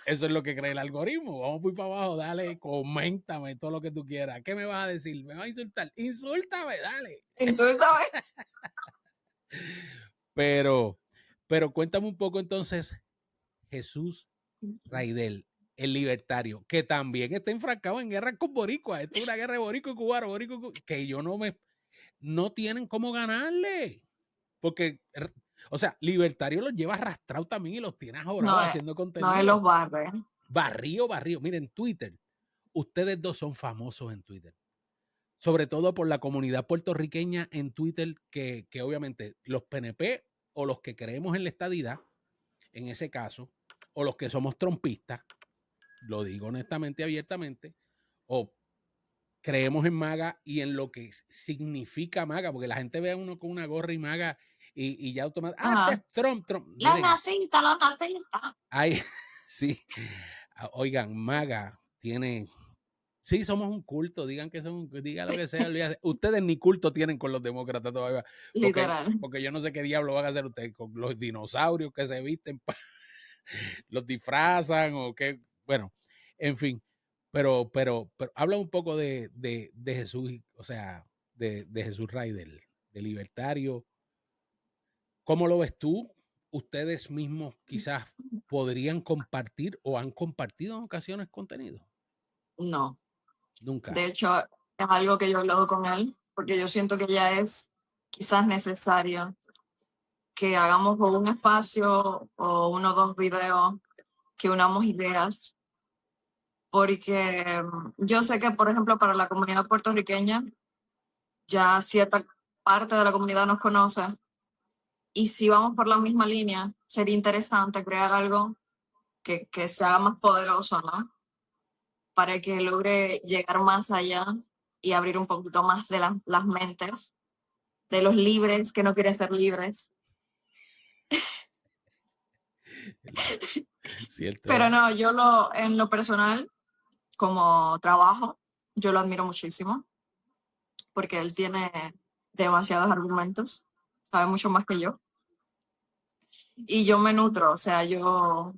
eso es lo que cree el algoritmo. Vamos por para abajo, dale, coméntame todo lo que tú quieras. ¿Qué me vas a decir? ¿Me vas a insultar? Insúltame, dale. Insúltame. Pero cuéntame un poco entonces, Jesús Raidel, el libertario, que también está enfrascado en guerras con boricuas. Esto es una guerra de boricua y cubano, que yo no tienen cómo ganarle. Porque, o sea, libertario los lleva arrastrados también y los tiene ajorados haciendo No contenido. es los barrios. Barrio. Miren, Twitter. Ustedes dos son famosos en Twitter. Sobre todo por la comunidad puertorriqueña en Twitter, que obviamente los PNP o los que creemos en la estadidad, en ese caso, o los que somos trompistas, lo digo honestamente, abiertamente, o creemos en MAGA y en lo que significa MAGA, porque la gente ve a uno con una gorra y MAGA y ya automáticamente, este es Trump. La Miren, nacita, la nacita. hay, sí, oigan, MAGA tiene, sí, somos un culto, digan que son, digan lo que sea, ustedes ni culto tienen con los demócratas todavía, Literal. porque yo no sé qué diablo van a hacer ustedes con los dinosaurios que se visten, los disfrazan o qué, bueno, en fin, pero habla un poco de Jesús, o sea, de Jesús Ray, de libertario. ¿Cómo lo ves tú? Ustedes mismos quizás podrían compartir o han compartido en ocasiones contenido. No. Nunca. De hecho, es algo que yo he hablado con él, porque yo siento que ya es quizás necesario que hagamos un espacio o 1 o 2 videos, que unamos ideas, porque yo sé que, por ejemplo, para la comunidad puertorriqueña, ya cierta parte de la comunidad nos conoce, y si vamos por la misma línea, sería interesante crear algo que se haga más poderoso, ¿no? Para que logre llegar más allá y abrir un poquito más de las mentes de los libres que no quieren ser libres. Cierto. Pero no, yo en lo personal, como trabajo, yo lo admiro muchísimo, porque él tiene demasiados argumentos, sabe mucho más que yo. Y yo me nutro, o sea, yo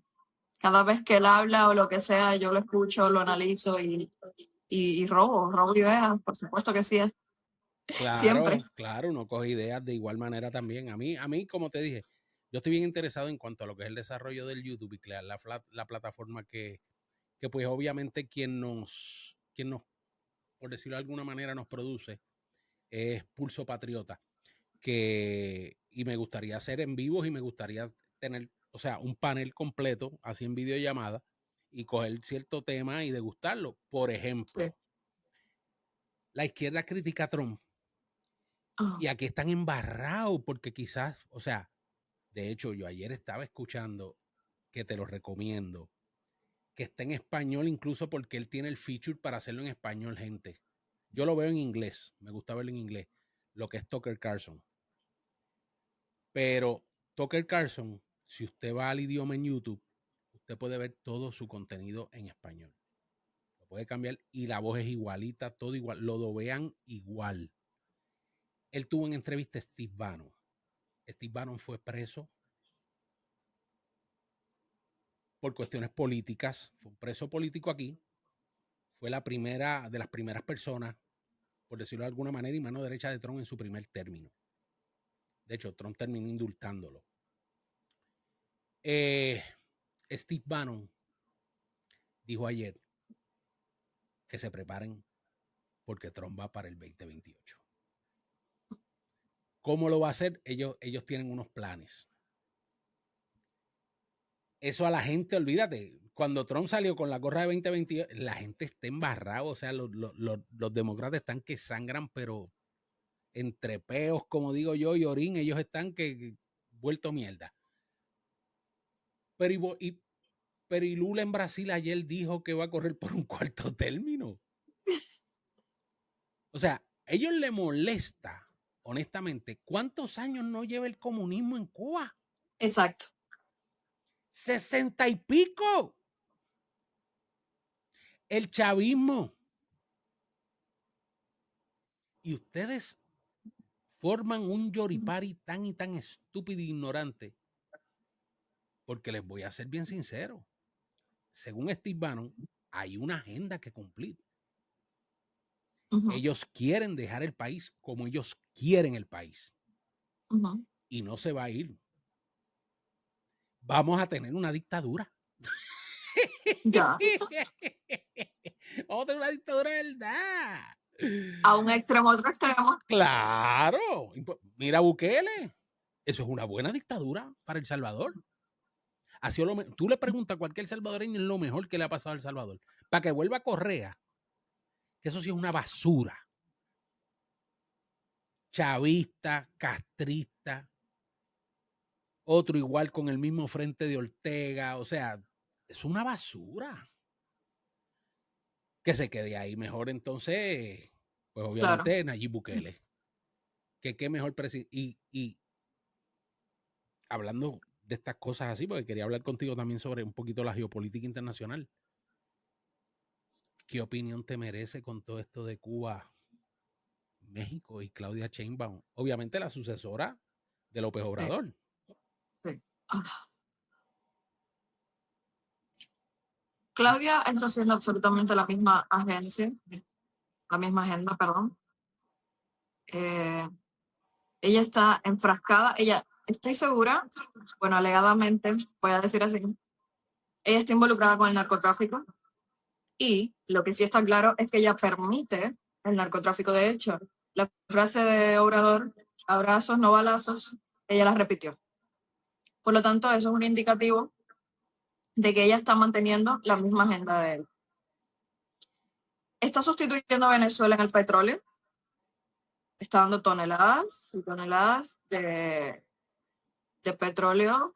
cada vez que él habla o lo que sea, yo lo escucho, lo analizo y robo ideas, por supuesto que sí, siempre. Claro, uno coge ideas de igual manera también. A mí, como te dije, yo estoy bien interesado en cuanto a lo que es el desarrollo del YouTube y crear la plataforma que pues obviamente quien nos, por decirlo de alguna manera, nos produce es Pulso Patriota, y me gustaría hacer en vivos y me gustaría tener, o sea, un panel completo, así en videollamada, y coger cierto tema y degustarlo. Por ejemplo, Sí. la izquierda critica a Trump y aquí están embarrados porque quizás, o sea, de hecho yo ayer estaba escuchando, que te lo recomiendo, que está en español incluso porque él tiene el feature para hacerlo en español, gente. Yo lo veo en inglés, me gusta verlo en inglés, lo que es Tucker Carlson. Pero Tucker Carlson, si usted va al idioma en YouTube, usted puede ver todo su contenido en español. Lo puede cambiar y la voz es igualita, todo igual, lo dobean igual. Él tuvo en entrevista a Steve Bannon. Steve Bannon fue preso por cuestiones políticas, fue un preso político aquí, fue la primera de las primeras personas, por decirlo de alguna manera, y mano derecha de Trump en su primer término. De hecho, Trump terminó indultándolo. Steve Bannon dijo ayer que se preparen porque Trump va para el 2028. ¿Cómo lo va a hacer? Ellos tienen unos planes. Eso a la gente, olvídate, cuando Trump salió con la gorra de 2028, la gente está embarrada, o sea, los demócratas están que sangran, pero entre peos, como digo yo, y orín, ellos están que vuelto mierda. Pero y Lula en Brasil ayer dijo que va a correr por un cuarto término. O sea, a ellos les molesta, honestamente, ¿cuántos años no lleva el comunismo en Cuba? Exacto. 60 y pico. El chavismo. Y ustedes forman un yoripari tan y tan estúpido e ignorante, porque les voy a ser bien sincero. Según Steve Bannon, hay una agenda que cumplir. Ellos quieren dejar el país como ellos quieren el país. Y no se va a ir. Vamos a tener una dictadura. Ya. Vamos a tener una dictadura de verdad. A un extremo, a otro extremo. Claro. Mira Bukele. Eso es una buena dictadura para El Salvador. Ha sido tú le preguntas a cualquier salvadoreño lo mejor que le ha pasado a El Salvador. Para que vuelva a Correa, que eso sí es una basura. Chavista, castrista, otro igual con el mismo frente de Ortega. O sea, es una basura. Que se quede ahí mejor entonces, pues obviamente Claro. Nayib Bukele. Que qué mejor presidente. Y hablando de estas cosas así, porque quería hablar contigo también sobre un poquito la geopolítica internacional. ¿Qué opinión te merece con todo esto de Cuba, México y Claudia Sheinbaum? Obviamente la sucesora de López Sí, Obrador. sí. Ah. Claudia está haciendo absolutamente la misma agenda, perdón. Ella está enfrascada, estoy segura, bueno, alegadamente, voy a decir así, ella está involucrada con el narcotráfico y lo que sí está claro es que ella permite el narcotráfico. De hecho, la frase de Obrador, abrazos, no balazos, ella la repitió. Por lo tanto, eso es un indicativo de que ella está manteniendo la misma agenda de él. Está sustituyendo a Venezuela en el petróleo, está dando toneladas y toneladas de petróleo,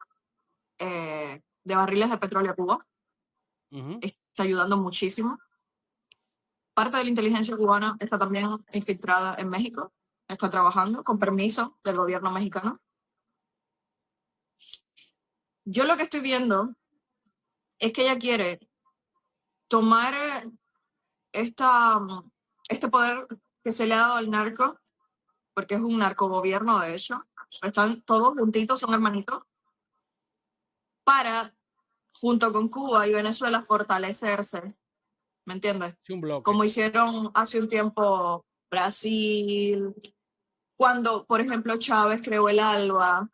de barriles de petróleo a Cuba. Está ayudando muchísimo. Parte de la inteligencia cubana está también infiltrada en México, está trabajando con permiso del gobierno mexicano. Yo lo que estoy viendo es que ella quiere tomar este poder que se le ha dado al narco, porque es un narcogobierno, de hecho, están todos juntitos, son hermanitos, para, junto con Cuba y Venezuela, fortalecerse, ¿me entiendes? Sí, un bloque. Como hicieron hace un tiempo Brasil, cuando, por ejemplo, Chávez creó el ALBA,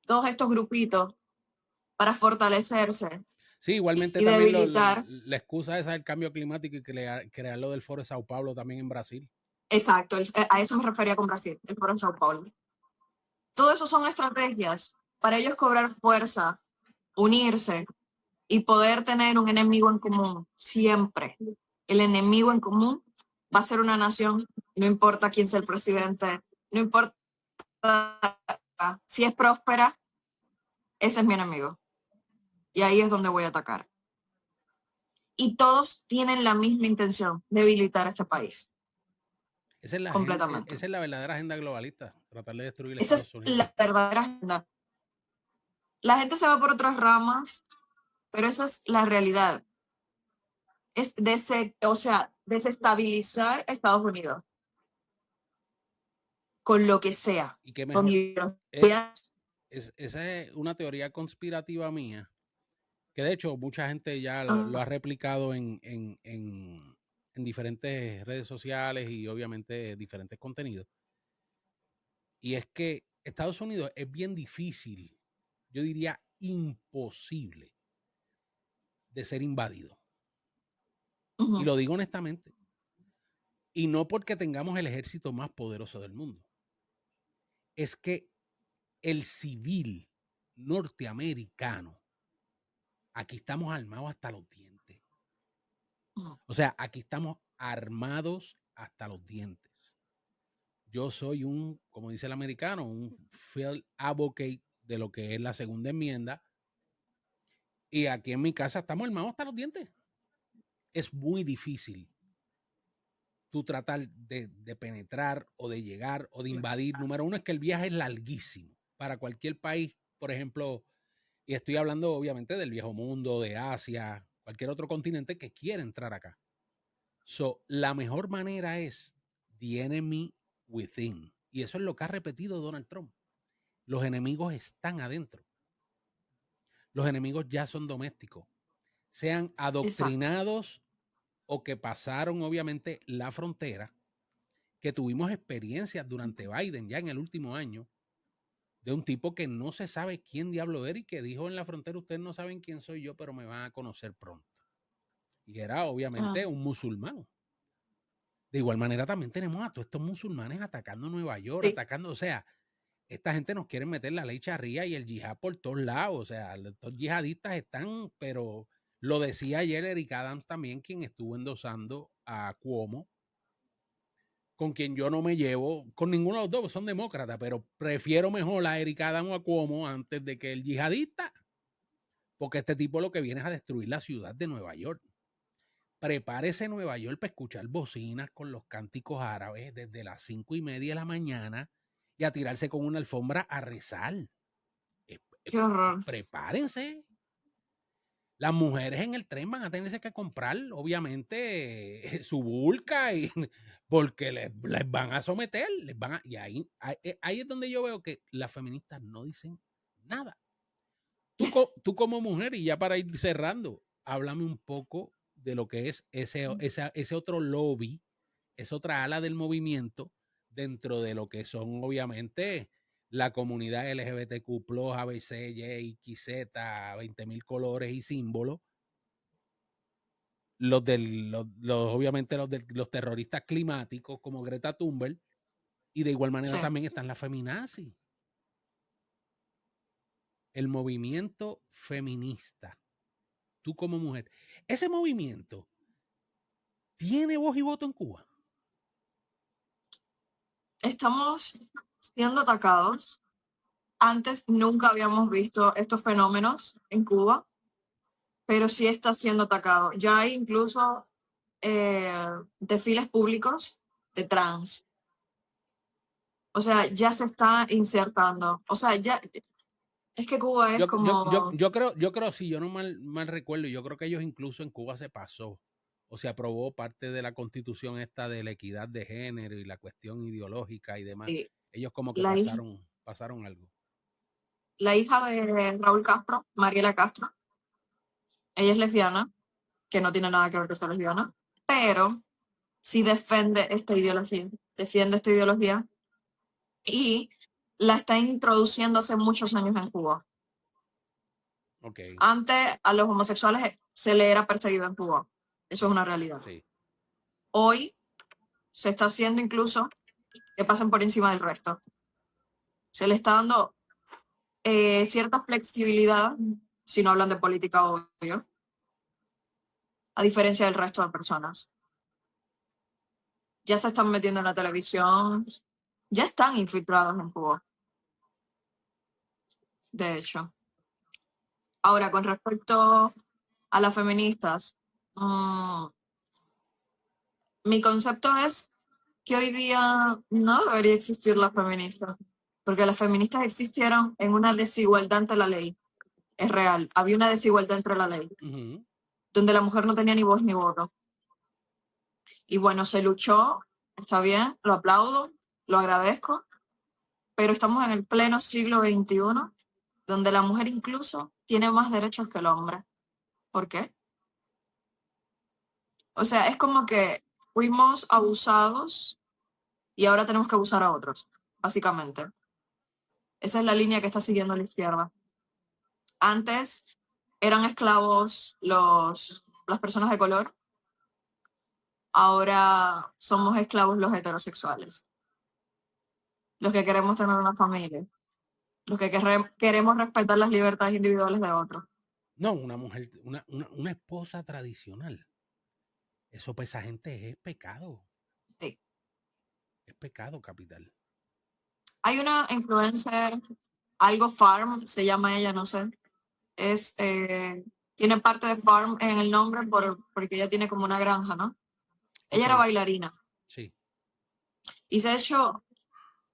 todos estos grupitos para fortalecerse Sí, igualmente y también debilitar. la excusa esa del cambio climático y crear lo del Foro de Sao Paulo también en Brasil. Exacto, a eso me refería con Brasil, el Foro de Sao Paulo. Todo eso son estrategias para ellos cobrar fuerza, unirse y poder tener un enemigo en común, siempre. El enemigo en común va a ser una nación, no importa quién sea el presidente, no importa si es próspera, ese es mi enemigo. Y ahí es donde voy a atacar. Y todos tienen la misma intención, debilitar a este país. Esa es completamente. Esa es la verdadera agenda globalista, tratar de destruir Esa Estados es Unidos. la verdadera agenda. La gente se va por otras ramas, pero esa es la realidad. Es desestabilizar a Estados Unidos con lo que sea. Y qué mejor. Con Esa es una teoría conspirativa mía, que de hecho mucha gente ya lo ha replicado en diferentes redes sociales y obviamente diferentes contenidos. Y es que Estados Unidos es bien difícil, yo diría imposible, de ser invadido. Y lo digo honestamente. Y no porque tengamos el ejército más poderoso del mundo. Es que el civil norteamericano, aquí estamos armados hasta los dientes. O sea, aquí estamos armados hasta los dientes. Yo soy como dice el americano, un field advocate de lo que es la segunda enmienda. Y aquí en mi casa estamos armados hasta los dientes. Es muy difícil tú tratar de penetrar o de llegar o de invadir. Número uno es que el viaje es larguísimo para cualquier país, por ejemplo, y estoy hablando obviamente del viejo mundo, de Asia, cualquier otro continente que quiera entrar acá. So, la mejor manera es the enemy within. Y eso es lo que ha repetido Donald Trump. Los enemigos están adentro. Los enemigos ya son domésticos. Sean adoctrinados o que pasaron obviamente la frontera, que tuvimos experiencias durante Biden ya en el último año de un tipo que no se sabe quién diablo era y que dijo en la frontera, ustedes no saben quién soy yo, pero me van a conocer pronto. Y era obviamente Ah, un musulmán. De igual manera también tenemos a todos estos musulmanes atacando Nueva York, sí. atacando, o sea, esta gente nos quiere meter la ley charría y el yihad por todos lados, o sea, los yihadistas están, pero lo decía ayer Eric Adams también, quien estuvo endosando a Cuomo, con quien yo no me llevo, con ninguno de los dos, son demócratas, pero prefiero mejor a Eric Adams o a Cuomo antes de que el yihadista, porque este tipo lo que viene es a destruir la ciudad de Nueva York. Prepárese Nueva York para escuchar bocinas con los cánticos árabes desde las 5:30 de la mañana y a tirarse con una alfombra a rezar. Qué horror. Prepárense. Las mujeres en el tren van a tenerse que comprar, obviamente, su burka y, porque les van a someter, y ahí es donde yo veo que las feministas no dicen nada. Tú como mujer, y ya para ir cerrando, háblame un poco de lo que es ese otro lobby, esa otra ala del movimiento dentro de lo que son obviamente la comunidad LGBTQ+, ABC, Y, XZ, 20,000 colores y símbolos, obviamente los terroristas climáticos como Greta Thunberg, y de igual manera Sí. también están las feminazis. El movimiento feminista, tú como mujer, ese movimiento tiene voz y voto en Cuba. Estamos siendo atacados. Antes nunca habíamos visto estos fenómenos en Cuba, pero sí está siendo atacado. Ya hay incluso desfiles públicos de trans. O sea, ya se está insertando. O sea, ya es que Cuba es como... Yo creo, si yo no mal recuerdo, yo creo que ellos incluso en Cuba se pasó o se aprobó parte de la constitución esta de la equidad de género y la cuestión ideológica y demás. Sí, Ellos como que la pasaron algo. la hija de Raúl Castro, Mariela Castro, ella es lesbiana, que no tiene nada que ver con ser lesbiana, pero sí defiende esta ideología y la está introduciendo hace muchos años en Cuba. Ok. Antes a los homosexuales se le era perseguido en Cuba. Eso es una realidad. Sí. Hoy se está haciendo incluso que pasen por encima del resto. Se le está dando cierta flexibilidad, si no hablan de política, obvio, a diferencia del resto de personas. Ya se están metiendo en la televisión, ya están infiltrados en Cuba, de hecho. Ahora, con respecto a las feministas, mi concepto es que hoy día no debería existir la feminista, porque las feministas existieron en una desigualdad ante la ley. Es real, había una desigualdad entre la ley, Uh-huh. donde la mujer no tenía ni voz ni voto. Y bueno, se luchó, está bien, lo aplaudo, lo agradezco, pero estamos en el pleno siglo XXI, donde la mujer incluso tiene más derechos que el hombre. ¿Por qué? O sea, es como que fuimos abusados y ahora tenemos que abusar a otros, básicamente. Esa es la línea que está siguiendo la izquierda. Antes eran esclavos las personas de color, ahora somos esclavos los heterosexuales, los que queremos tener una familia, los que queremos respetar las libertades individuales de otros. No, una mujer, una esposa tradicional. Eso para esa gente es pecado. Sí. Es pecado capital. Hay una influencer, algo Farm, se llama ella, no sé. Tiene parte de Farm en el nombre porque ella tiene como una granja, ¿no? Ella Ok. era bailarina. Sí. Y se ha hecho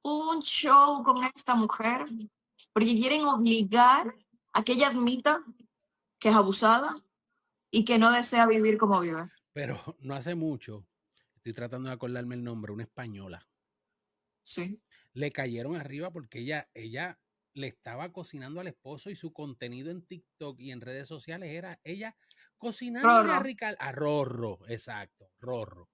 un show con esta mujer porque quieren obligar a que ella admita que es abusada y que no desea vivir como vive. Pero no hace mucho, estoy tratando de acordarme el nombre, una española. Sí. Le cayeron arriba porque ella le estaba cocinando al esposo y su contenido en TikTok y en redes sociales era ella cocinándole Rorro. a Rorro, exacto, Rorro.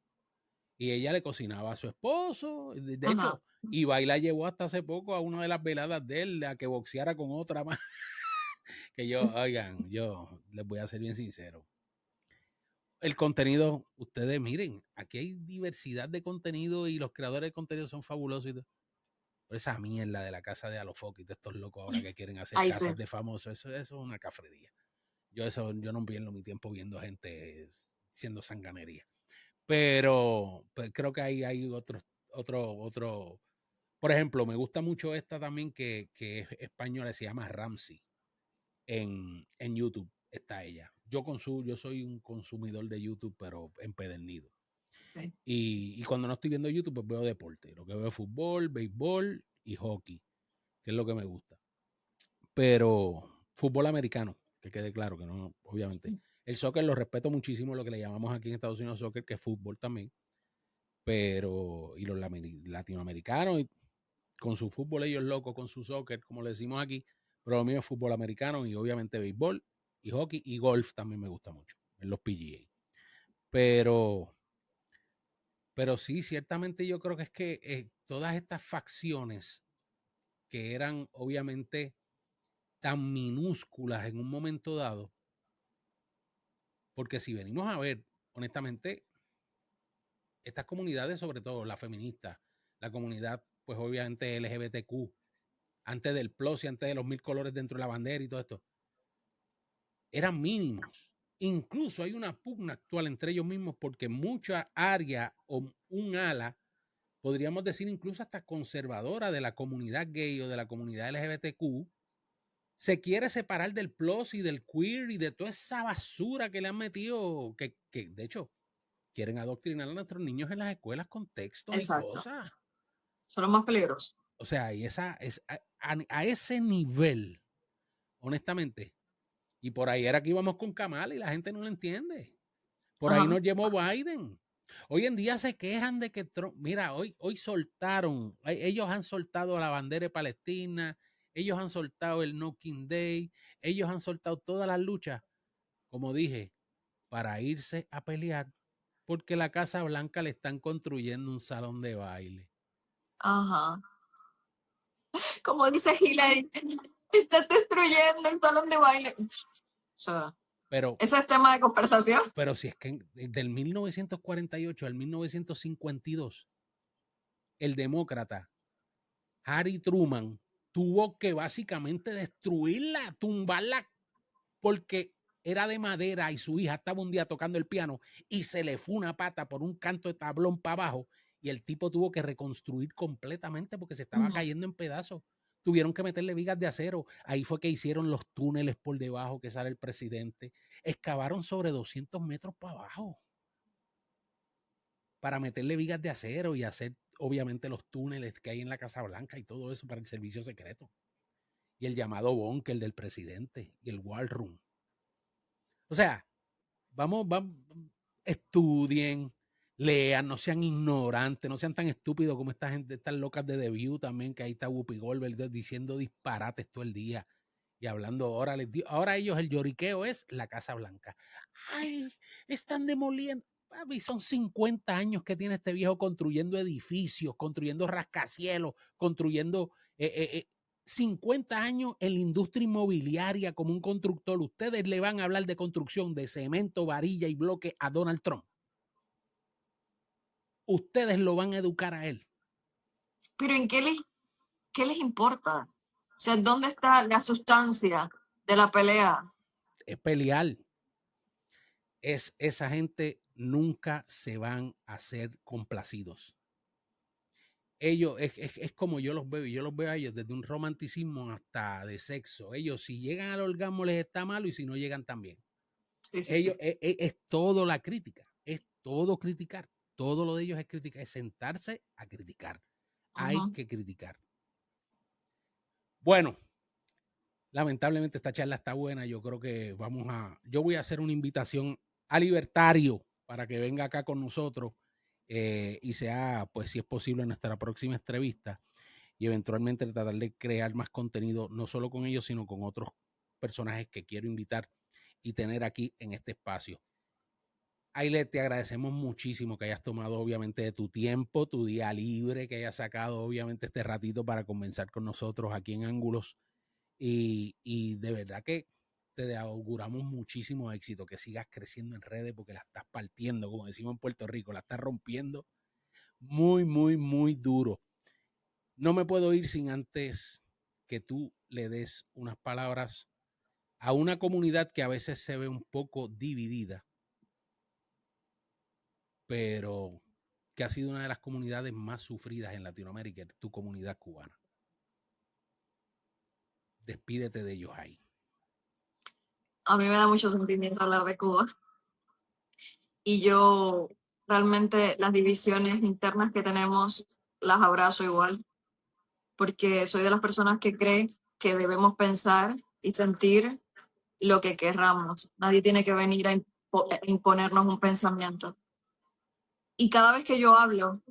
y ella le cocinaba a su esposo. De Ajá. hecho, Ibai la llevó hasta hace poco a una de las veladas de él a que boxeara con otra más. Que yo, oigan, yo les voy a ser bien sincero. El contenido, ustedes miren, aquí hay diversidad de contenido y los creadores de contenido son fabulosos. Pero esa mierda de la casa de Alofoque y todos estos locos ahora que quieren hacer Ay, casas sí. de famosos, eso es una cafrería. Yo no pierdo mi tiempo viendo gente siendo sanganería. Pero pues, creo que hay otro. Por ejemplo, me gusta mucho esta también que es española, se llama Ramsey. En YouTube está ella. Yo soy un consumidor de YouTube, pero empedernido. Sí. Y cuando no estoy viendo YouTube, pues veo deporte. Lo que veo es fútbol, béisbol y hockey, que es lo que me gusta. Pero fútbol americano, que quede claro que no, obviamente. Sí. El soccer lo respeto muchísimo, lo que le llamamos aquí en Estados Unidos soccer, que es fútbol también. Pero, y los latinoamericanos, con su fútbol ellos locos, con su soccer, como le decimos aquí, pero lo mío es fútbol americano y obviamente béisbol y hockey y golf también me gusta mucho, en los PGA. Pero sí, ciertamente yo creo que es que todas estas facciones que eran obviamente tan minúsculas en un momento dado, porque si venimos a ver, honestamente, estas comunidades, sobre todo la feminista, la comunidad, pues obviamente LGBTQ, antes del plus y antes de los 1000 colores dentro de la bandera y todo esto, eran mínimos. Incluso hay una pugna actual entre ellos mismos porque mucha área o un ala, podríamos decir incluso hasta conservadora de la comunidad gay o de la comunidad LGBTQ, se quiere separar del plus y del queer y de toda esa basura que le han metido, que de hecho quieren adoctrinar a nuestros niños en las escuelas con textos y Exacto. cosas. Son los más peligrosos. O sea, y a ese nivel, honestamente, y por ahí era que íbamos con Kamala y la gente no lo entiende. Por ahí Ajá. nos llevó Biden. Hoy en día se quejan de que Trump, mira, hoy soltaron, ellos han soltado la bandera de Palestina, ellos han soltado el No King Day, ellos han soltado todas las luchas, como dije, para irse a pelear, porque la Casa Blanca le están construyendo un salón de baile. Ajá. Como dice Hillary, está destruyendo el salón de baile. O sea, Pero, ese es tema de conversación. pero si es que del 1948 al 1952, el demócrata Harry Truman tuvo que básicamente destruirla, tumbarla, porque era de madera y su hija estaba un día tocando el piano y se le fue una pata por un canto de tablón para abajo y el tipo tuvo que reconstruir completamente porque se estaba cayendo en pedazos. Tuvieron que meterle vigas de acero. Ahí fue que hicieron los túneles por debajo que sale el presidente. Excavaron sobre 200 metros para abajo para meterle vigas de acero y hacer obviamente los túneles que hay en la Casa Blanca y todo eso para el servicio secreto. Y el llamado búnker del presidente y el war room. O sea, vamos, estudien, lean, no sean ignorantes, no sean tan estúpidos como esta gente, estas locas de The View también, que ahí está Whoopi Goldberg diciendo disparates todo el día y hablando, ahora ellos el lloriqueo es la Casa Blanca. Ay, están demoliendo. Papi, son 50 años que tiene este viejo construyendo edificios, construyendo rascacielos, construyendo 50 años en la industria inmobiliaria como un constructor. Ustedes le van a hablar de construcción de cemento, varilla y bloque a Donald Trump. Ustedes lo van a educar a él. Pero ¿en qué les importa? O sea, ¿dónde está la sustancia de la pelea? Es pelear. Esa gente nunca se van a ser complacidos. Ellos, es como yo los veo, y yo los veo a ellos desde un romanticismo hasta de sexo. Ellos, si llegan al orgasmo, les está malo, y si no llegan, también. Sí, sí, Ellos, sí. es todo la crítica, es todo criticar. Todo lo de ellos es criticar, es sentarse a criticar. Hay que criticar. Bueno, lamentablemente esta charla está buena. Yo creo que yo voy a hacer una invitación a Libertario para que venga acá con nosotros y sea, pues si es posible, nuestra próxima entrevista y eventualmente tratar de crear más contenido, no solo con ellos, sino con otros personajes que quiero invitar y tener aquí en este espacio. Ailet, te agradecemos muchísimo que hayas tomado obviamente de tu tiempo, tu día libre, que hayas sacado obviamente este ratito para conversar con nosotros aquí en Ángulos. Y de verdad que te auguramos muchísimo éxito, que sigas creciendo en redes porque la estás partiendo, como decimos en Puerto Rico, la estás rompiendo muy, muy, muy duro. No me puedo ir sin antes que tú le des unas palabras a una comunidad que a veces se ve un poco dividida, pero que ha sido una de las comunidades más sufridas en Latinoamérica, tu comunidad cubana. Despídete de ellos ahí. A mí me da mucho sentimiento hablar de Cuba y yo realmente las divisiones internas que tenemos las abrazo igual, porque soy de las personas que cree que debemos pensar y sentir lo que querramos. Nadie tiene que venir a imponernos un pensamiento. Y cada vez que yo hablo,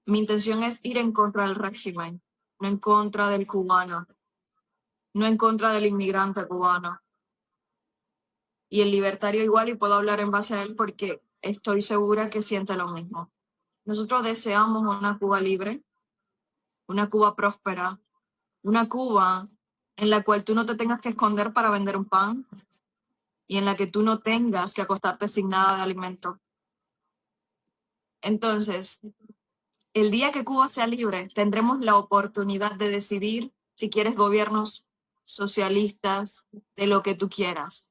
mi intención es ir en contra del régimen, no en contra del cubano, no en contra del inmigrante cubano. Y el libertario igual, y puedo hablar en base a él porque estoy segura que siente lo mismo. Nosotros deseamos una Cuba libre, una Cuba próspera, una Cuba en la cual tú no te tengas que esconder para vender un pan y en la que tú no tengas que acostarte sin nada de alimento. Entonces, el día que Cuba sea libre, tendremos la oportunidad de decidir si quieres gobiernos socialistas, de lo que tú quieras.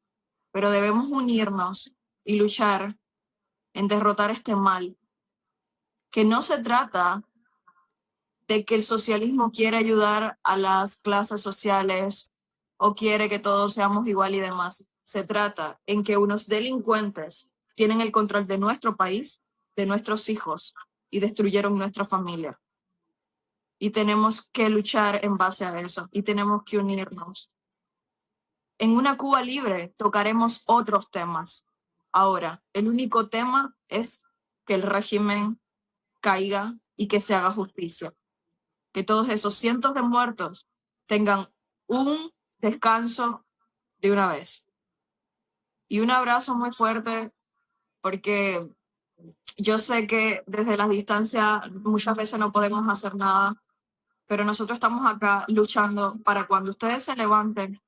Pero debemos unirnos y luchar en derrotar este mal, que no se trata de que el socialismo quiere ayudar a las clases sociales o quiere que todos seamos igual y demás. Se trata en que unos delincuentes tienen el control de nuestro país, de nuestros hijos y destruyeron nuestra familia. Y tenemos que luchar en base a eso y tenemos que unirnos. En una Cuba libre tocaremos otros temas. Ahora, el único tema es que el régimen caiga y que se haga justicia. Que todos esos cientos de muertos tengan un descanso de una vez. Y un abrazo muy fuerte porque yo sé que desde la distancia muchas veces no podemos hacer nada, pero nosotros estamos acá luchando para cuando ustedes se levanten,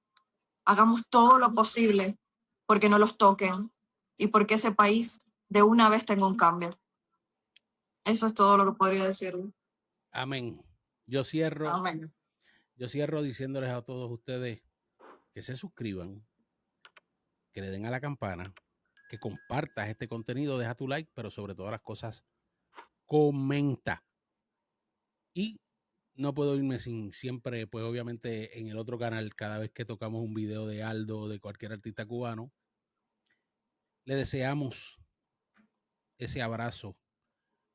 hagamos todo lo posible porque no los toquen y porque ese país de una vez tenga un cambio. Eso es todo lo que podría decir. Amén. Yo cierro Amén. diciéndoles a todos ustedes que se suscriban, que le den a la campana, que compartas este contenido, deja tu like, pero sobre todas las cosas, comenta. Y no puedo irme sin siempre, pues obviamente en el otro canal, cada vez que tocamos un video de Aldo o de cualquier artista cubano, le deseamos ese abrazo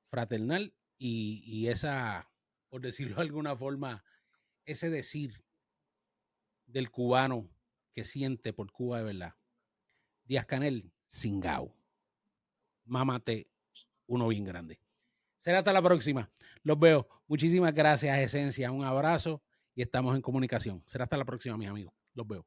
fraternal y esa, por decirlo de alguna forma, ese decir del cubano que siente por Cuba de verdad. Díaz-Canel, Singao. Mámate uno bien grande. Será hasta la próxima. Los veo. Muchísimas gracias, Esencia. Un abrazo y estamos en comunicación. Será hasta la próxima, mis amigos. Los veo.